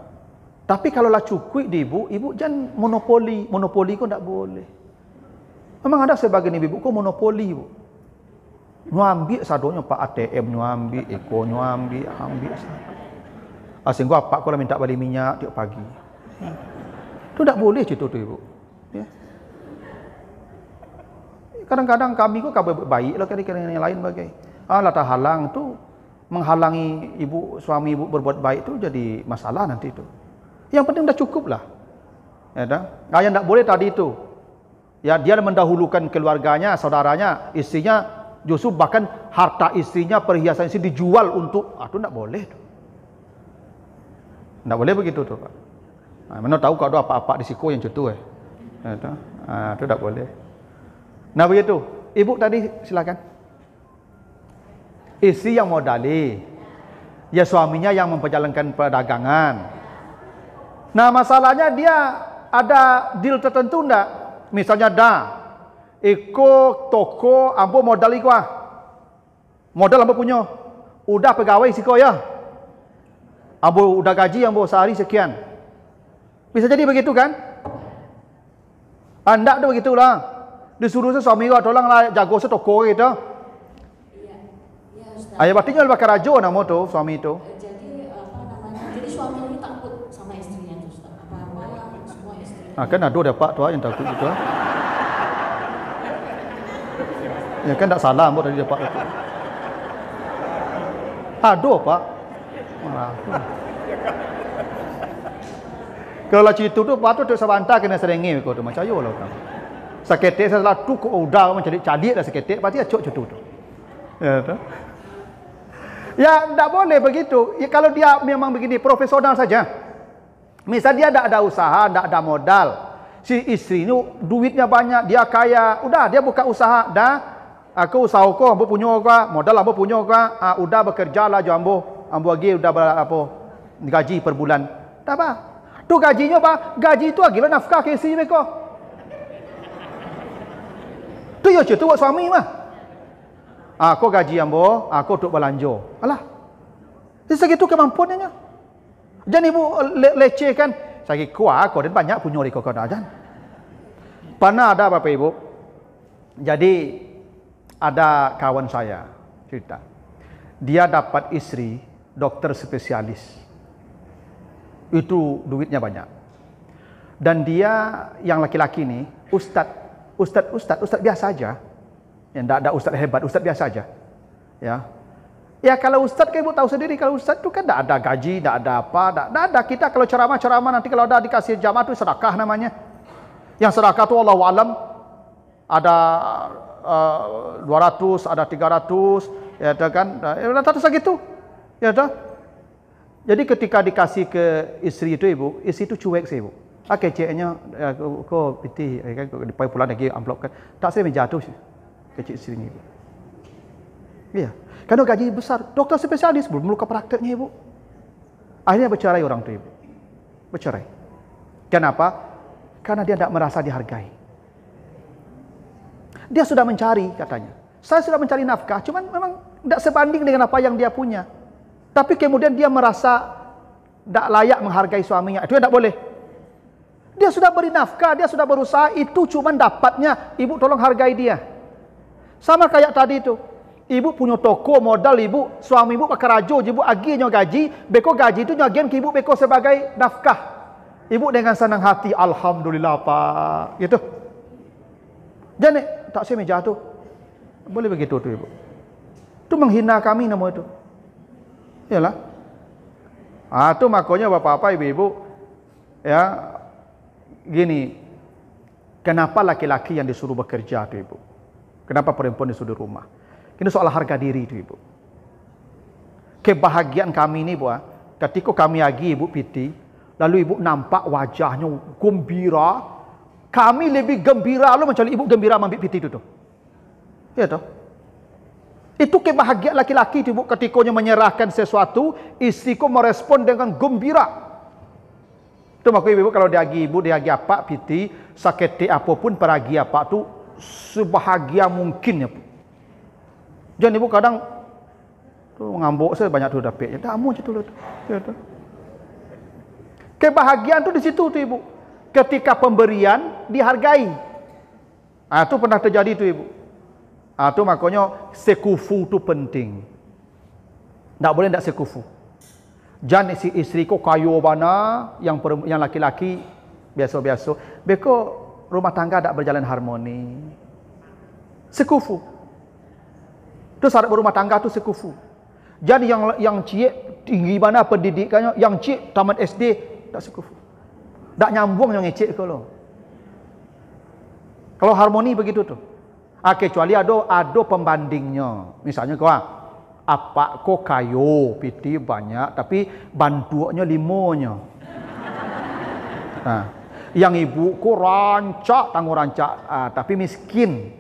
Tapi kalau lah cukup di ibu, ibu jangan monopoli. Monopoli kau tak boleh. Memang ada sebagian ibu kau monopoli ibu. Nyambil sadonya Pak ATM, nyambil Eko, nyambil, ambil. Asyik gua apa kau lah minta balik minyak tiap pagi. Itu tak boleh cerita tu ibu. Ya. Kadang-kadang kami kau kabar baik lah kadang-kadang yang lain bagai. Lah tak halang tu menghalangi ibu, suami ibu berbuat baik tu jadi masalah nanti tu. Yang penting dah cukup lah. Ya dah. Yang tak boleh tadi tu. Ya dia mendahulukan keluarganya, saudaranya, istrinya, justru bahkan harta istrinya, perhiasan istri dijual untuk, tu tak boleh tu. Tak boleh begitu tu Pak. Mana tahu kalau ada apa-apa di siku yang contoh Ya dah. Tu tak boleh. Nah begitu. Ibu tadi silakan. Istri yang modali. Ya suaminya yang memperjalankan perdagangan. Nah masalahnya dia ada deal tertentu enggak? Misalnya Eko toko ambo modal iko modal ambo punya. Udah pegawai siko ya. Ambo udah gaji ambo sehari sekian. Bisa jadi begitu kan? Enggak tu begitulah. Disuruh suami kau tolonglah jago toko gitu. Ayah berarti jual bakar rajo nama tu suami itu. Jadi Jadi suami ini takut sama istrinya tu, apa semua istri. Kan ada dapat tu yang takut gitu. Ya kan tak salah mbok tadi dapat itu. Ada Pak. Kalau lah cerita tu patut tu sabanta kena serengi kau tu macam yo lah kan. Saketek setelah tu kau udah mencari calik dah saketek pasti acok cerita tu. Ya tu. Ya, tak boleh begitu. Ya, kalau dia memang begini, profesional saja. Misal dia tak ada usaha, tak ada modal. Si istri ni duitnya banyak, dia kaya. Udah, dia buka usaha. Dah, aku usaha aku, ambo punya aku, modal ambo punya aku. Udah bekerja lah jo ambo. Ambo lagi udah gaji per bulan. Tak apa. Tu gajinya apa? Gaji itu lagi lah nafkah ke istri mereka. Tu ya cerita buat suami mah. Aku gaji ambo, aku untuk belanja. Alah. Segitu kemampuannya. Jangan ibu lecehkan. Saya kuat aku dan banyak punya di kau dan. Pernah ada Bapak Ibu. Jadi ada kawan saya cerita. Dia dapat istri dokter spesialis. Itu duitnya banyak. Dan dia yang laki-laki ni ustaz biasa aja. Yang tak ada ustaz hebat, ustaz biasa aja. Ya. Ya kalau ustaz kan ibu tahu sendiri kalau ustaz tu kan tak ada gaji, tak ada apa, tak ada kita kalau ceramah nanti kalau ada dikasih jamaah tu sedekah namanya. Yang sedekah tu Allahu alam ada 200, ada 300, ya kan. Rata-rata segitu. Ya dah. Jadi ketika dikasih ke istri itu ibu, istri itu cuek sih ibu. Keceknya kau piti kan dipai pulang lagi amplop kan. Tak saya menjatuh sih. Kecil istri ni ibu. Iya. Karena gaji besar. Dokter spesialis belum meluka prakteknya ibu. Akhirnya bercerai orang tu ibu. Bercerai. Kenapa? Karena dia tidak merasa dihargai. Dia sudah mencari katanya. Saya sudah mencari nafkah. Cuman memang tidak sebanding dengan apa yang dia punya. Tapi kemudian dia merasa tidak layak menghargai suaminya. Itu tidak boleh. Dia sudah beri nafkah. Dia sudah berusaha. Itu cuman dapatnya. Ibu tolong hargai dia. Sama kayak tadi itu. Ibu punya toko modal ibu, suami ibu pakai rajo, ibu aginya gaji, beko gaji itu nyagian ke ibu beko sebagai nafkah. Ibu dengan senang hati, alhamdulillah Pak, gitu. Jangan tak saya meja tu. Boleh begitu tu ibu. Itu menghina kami nama itu. Iyalah. Tu makanya bapak-bapak ibu-ibu ya gini. Kenapa laki-laki yang disuruh bekerja tu ibu? Kenapa perempuan disuruh rumah? Ini soal harga diri itu ibu. Kebahagiaan kami ini bu, ketika kami lagi ibu piti, lalu ibu nampak wajahnya gembira, kami lebih gembira lo macam ibu gembira ambil piti itu tu. Ya toh. Itu kebahagiaan laki-laki itu ibu ketikanya menyerahkan sesuatu, istriku merespon dengan gembira. Itu makanya ibu kalau dia lagi apa piti, sakit apapun peragi apa tu sebahagia mungkinnya. Jangan ibu kadang tu ngambuk saya banyak tu dapat. Ya dah amu je tu. Kebahagiaan tu di situ tu ibu. Ketika pemberian dihargai. Itu pernah terjadi tu ibu. Itu makanya sekufu tu penting. Tak boleh tak sekufu. Jangan si isteri ko kayu bana, yang laki-laki biasa-biasa. Beko rumah tangga tak berjalan harmoni. Sekufu. Tu syarat berumah tangga tu sekufu. Jadi yang cik tinggi mana pendidikannya, yang cik tamat SD tak sekufu. Tak nyambung yang cik kalau. Kalau harmoni begitu tu. Kecuali ada pembandingnya. Misalnya kau apa ko kayu piti banyak tapi bantuannya limonya. Nah, yang ibu ko rancak tangguh rancak tapi miskin.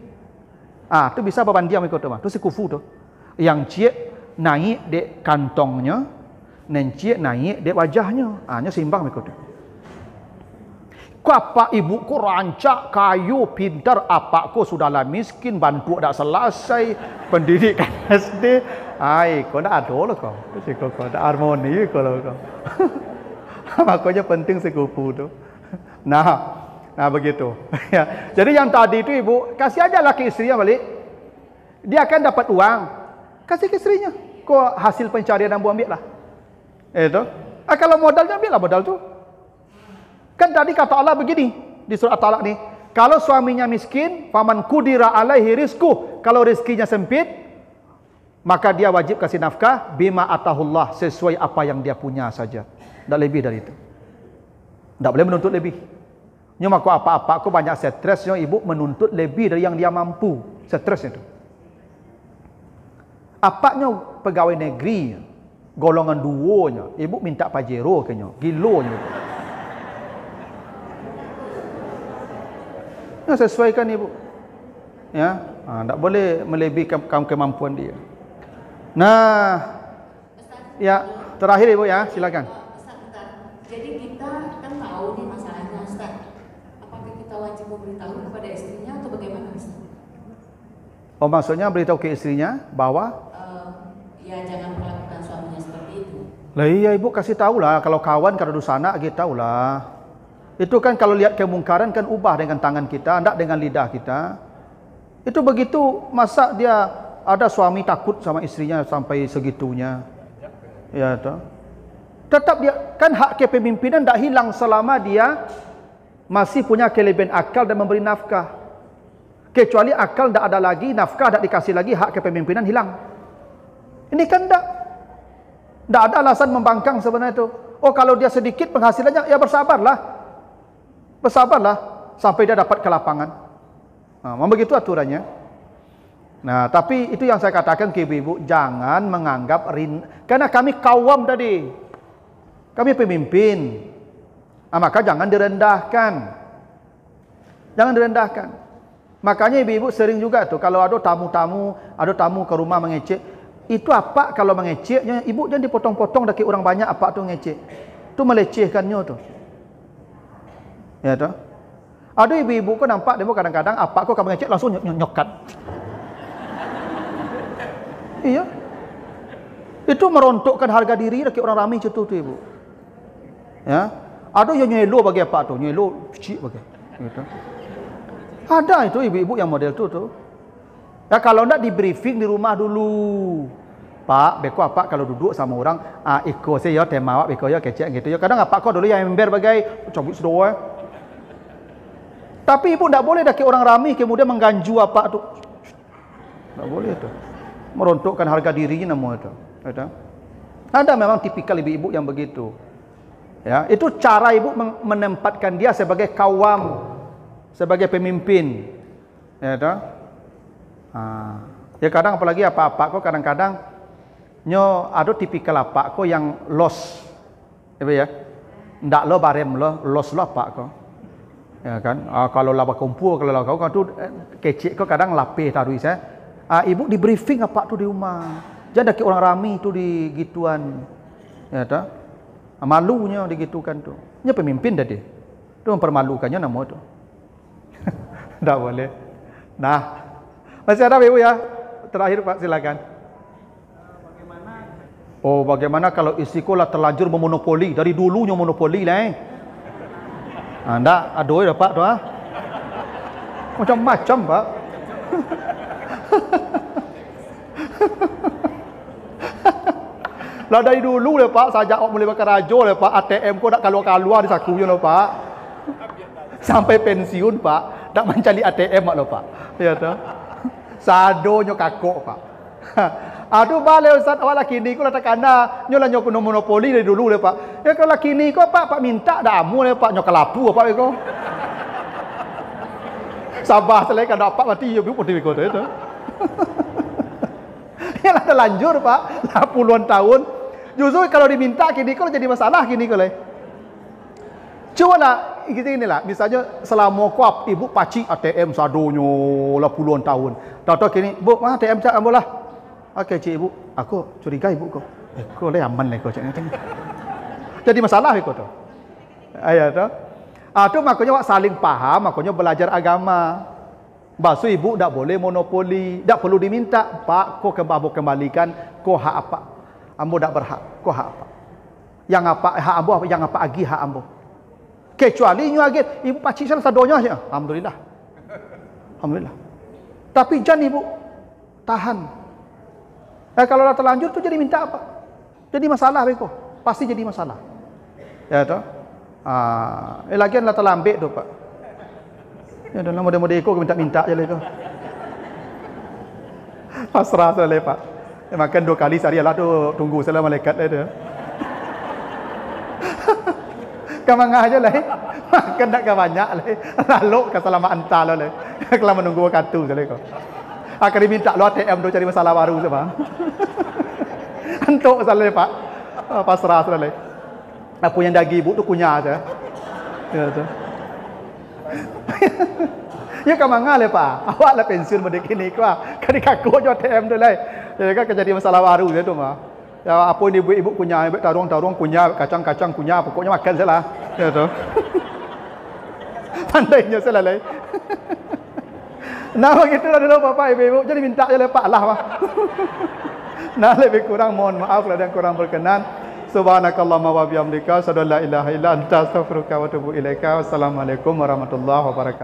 Tu bisa berbanding ikut tu mah. Tu sekufu tu. Yang cik naik dek kantongnya, dan cik naik dek wajahnya. Nya seimbang ikut tu. Ku apa ibu ku rancak kayu pintar, apa ku sudahlah miskin, bantu dak selesai pendidikan SD. Kau dak ada lah kau. Kau dak harmoni kau. Makanya penting sekufu tu. Nah begitu. Ya. Jadi yang tadi itu ibu kasih aja laki istrinya balik. Dia akan dapat uang. Kasih ke istrinya. Kau hasil pencarian ambil lah. Itu. Kalau modalnya ambil lah modal tu. Kan tadi kata Allah begini di surah At-Talaq ni, kalau suaminya miskin, faman qudira alaihi rizquh, kalau rezekinya sempit, maka dia wajib kasih nafkah bima atahullah, sesuai apa yang dia punya saja. Tak lebih dari itu. Tak boleh menuntut lebih. Cuma apa-apa aku banyak stresnya, ibu menuntut lebih dari yang dia mampu. Stresnya itu. Apanya pegawai negeri, golongan duonya, ibu minta pajero kenya, gilonya. Sesuaikan ibu. Ya, tak boleh melebihi kemampuan dia. Nah, ya, terakhir ibu ya, silakan. Jadi kita kan tahu nih masalahnya Ustaz. Apakah kita wajib memberitahu kepada istrinya atau bagaimana Ustaz? Maksudnya beritahu ke istrinya bahwa ya jangan perlakukan suaminya seperti itu. Lah iya ibu kasih tahulah, kalau kawan kalau dusana kita tahulah. Itu kan kalau lihat kemungkaran kan ubah dengan tangan kita, tidak dengan lidah kita. Itu begitu, masa dia ada suami takut sama istrinya sampai segitunya. Ya toh. Tetap dia kan hak kepemimpinan tidak hilang selama dia masih punya kelebihan akal dan memberi nafkah. Kecuali akal tidak ada lagi, nafkah tidak dikasih lagi, hak kepemimpinan hilang. Ini kan tidak ada alasan membangkang sebenarnya itu. Kalau dia sedikit penghasilannya, ya bersabarlah. Bersabarlah sampai dia dapat ke lapangan. Begitu aturannya. Nah, tapi itu yang saya katakan ke ibu-ibu, jangan menganggap karena kami kawam tadi. Kami pemimpin. Maka jangan direndahkan. Jangan direndahkan. Makanya ibu-ibu sering juga tuh kalau ada tamu ke rumah mengecek, itu apa kalau mengeceknya, ibu jangan dipotong-potong dari orang banyak apa tuh ngecek. Itu melecehkannya tuh. Ya toh. Ada ibu-ibu kok nampak demo kadang-kadang apa kok kamu ngecek langsung nyokat. Iya. Itu merontokkan harga diri dari orang ramai macam tu ibu. Ya. Ada yang nyelo bagi apa tu? Nyelo cik bagi. Gitu. Ada itu ibu-ibu yang model tu tuh. Ya kalau ndak di briefing di rumah dulu. Pak, beko apa kalau duduk sama orang, iko saya tema awak beko ya kecek gitu ya. Kadang apa kau dulu yang ember bagai cabut sedoa. Tapi ibu tidak boleh daki orang ramai kemudian mengganju apa tu. Tak boleh tu. Merontokkan harga dirinya nama itu. Ada memang tipikal ibu-ibu yang begitu. Ya, itu cara ibu menempatkan dia sebagai kawam, sebagai pemimpin. Ya toh. Ya kadang apalagi apa-apa kok kadang-kadang ada tipikal apa kok yang loss. Ya. Ndak lo barem lo, loss lo apa kok. Ya kan, kalau laba kumpul, kalau kau tu kecik kau kadang lapih taruh saya. Ibu di briefing apa tu di rumah. Jangan daki orang ramai tu di gituan. Ya tak? Malunya digitukan tu. Nya pemimpin tadi. Tu mempermalukannya nama tu. Tak boleh. Nah, masih ada ibu ya? Terakhir Pak silakan. Bagaimana Oh, bagaimana kalau istriku lah terlanjur memonopoli, dari dulunya monopoli lah Enggak, aduh ya Pak tu Macam-macam Pak. Lah dari dulu lah Pak, sajak awak mulai pakai rajo lah Pak, ATM ko nak keluar-keluar di sakunya lah Pak. Sampai pensiun Pak, tak mencari ATM lah Pak. Ya tu. Sadonyo kakok Pak. Aduh balik Ustaz, awak laki ni ko lah takana, nyo lah nyo kuno monopoli dari dulu lah Pak. Ya kalau laki ni ko Pak minta dah amu lah Pak, nyo kelapu Pak ko. Sabah selai kan dapat mati yo pun ko tu. Ya lah terlanjur Pak, lah puluhan tahun. Justru kalau diminta kini ko jadi masalah kini ko lah. Cuma lah kita inilah, misalnya selama kuap ibu pacik ATM sadonyo lah puluhan tahun. Tahu-tahu kini, bu, mana ATM cak ambo lah. Okey cik ibu, aku curiga ibu ko. Ko le aman le ko cak ni. Jadi masalah ko tu. Ayat tu. Tu makanya awak saling paham, makanya belajar agama. Basu ibu tak boleh monopoli, tak perlu diminta, Pak, ko kembalikan, ko hak apa? Ambo tak berhak, ko hak apa? Yang apa hak ambo, yang apa agi hak ambo? Kecuali nyu agi ibu pacik sana sadonya saja. Alhamdulillah. Alhamdulillah. Tapi jangan ibu tahan. Kalau dah terlanjur tu jadi minta apa? Jadi masalah beko. Pasti jadi masalah. Ya tu. Lagian lah terlambat tu Pak. Ya dalam model-model eko minta-minta je lah tu. Pasrah salah Pak. Makan 2 kali sehari lah tu, tunggu salam malaikat lah tu. Kamang aja lah. Makan tak banyak lah. Lalu kesalaman antar lah. Kalau menunggu kartu salah kau. Akan diminta lu ATM tu cari masalah baru sama. Antuk salah Pak. Pasrah salah. Apa yang daging ibu tu kunyah aja. Ya tu. Ya kamang lah Pak. Awak lah pensiun merdeka ni kau. Kan dikaku je ATM tu lah. Jadi kan jadi masalah baru je tu mah. Ya apa ni ibu kunyah, ibu tarung kunyah, kacang kunyah, pokoknya makan salah. Ya tu. Pandainya salah lah. Nah begitu lah dulu Bapak Ibu. Jadi minta je Pak lah Pak. Nah lebih kurang mohon maaf kalau ada yang kurang berkenan. Subhanakallahumma wa bihamdika, asyhadu an la ilaha illa anta, astaghfiruka wa atubu ilaika. Wassalamualaikum warahmatullahi wabarakatuh.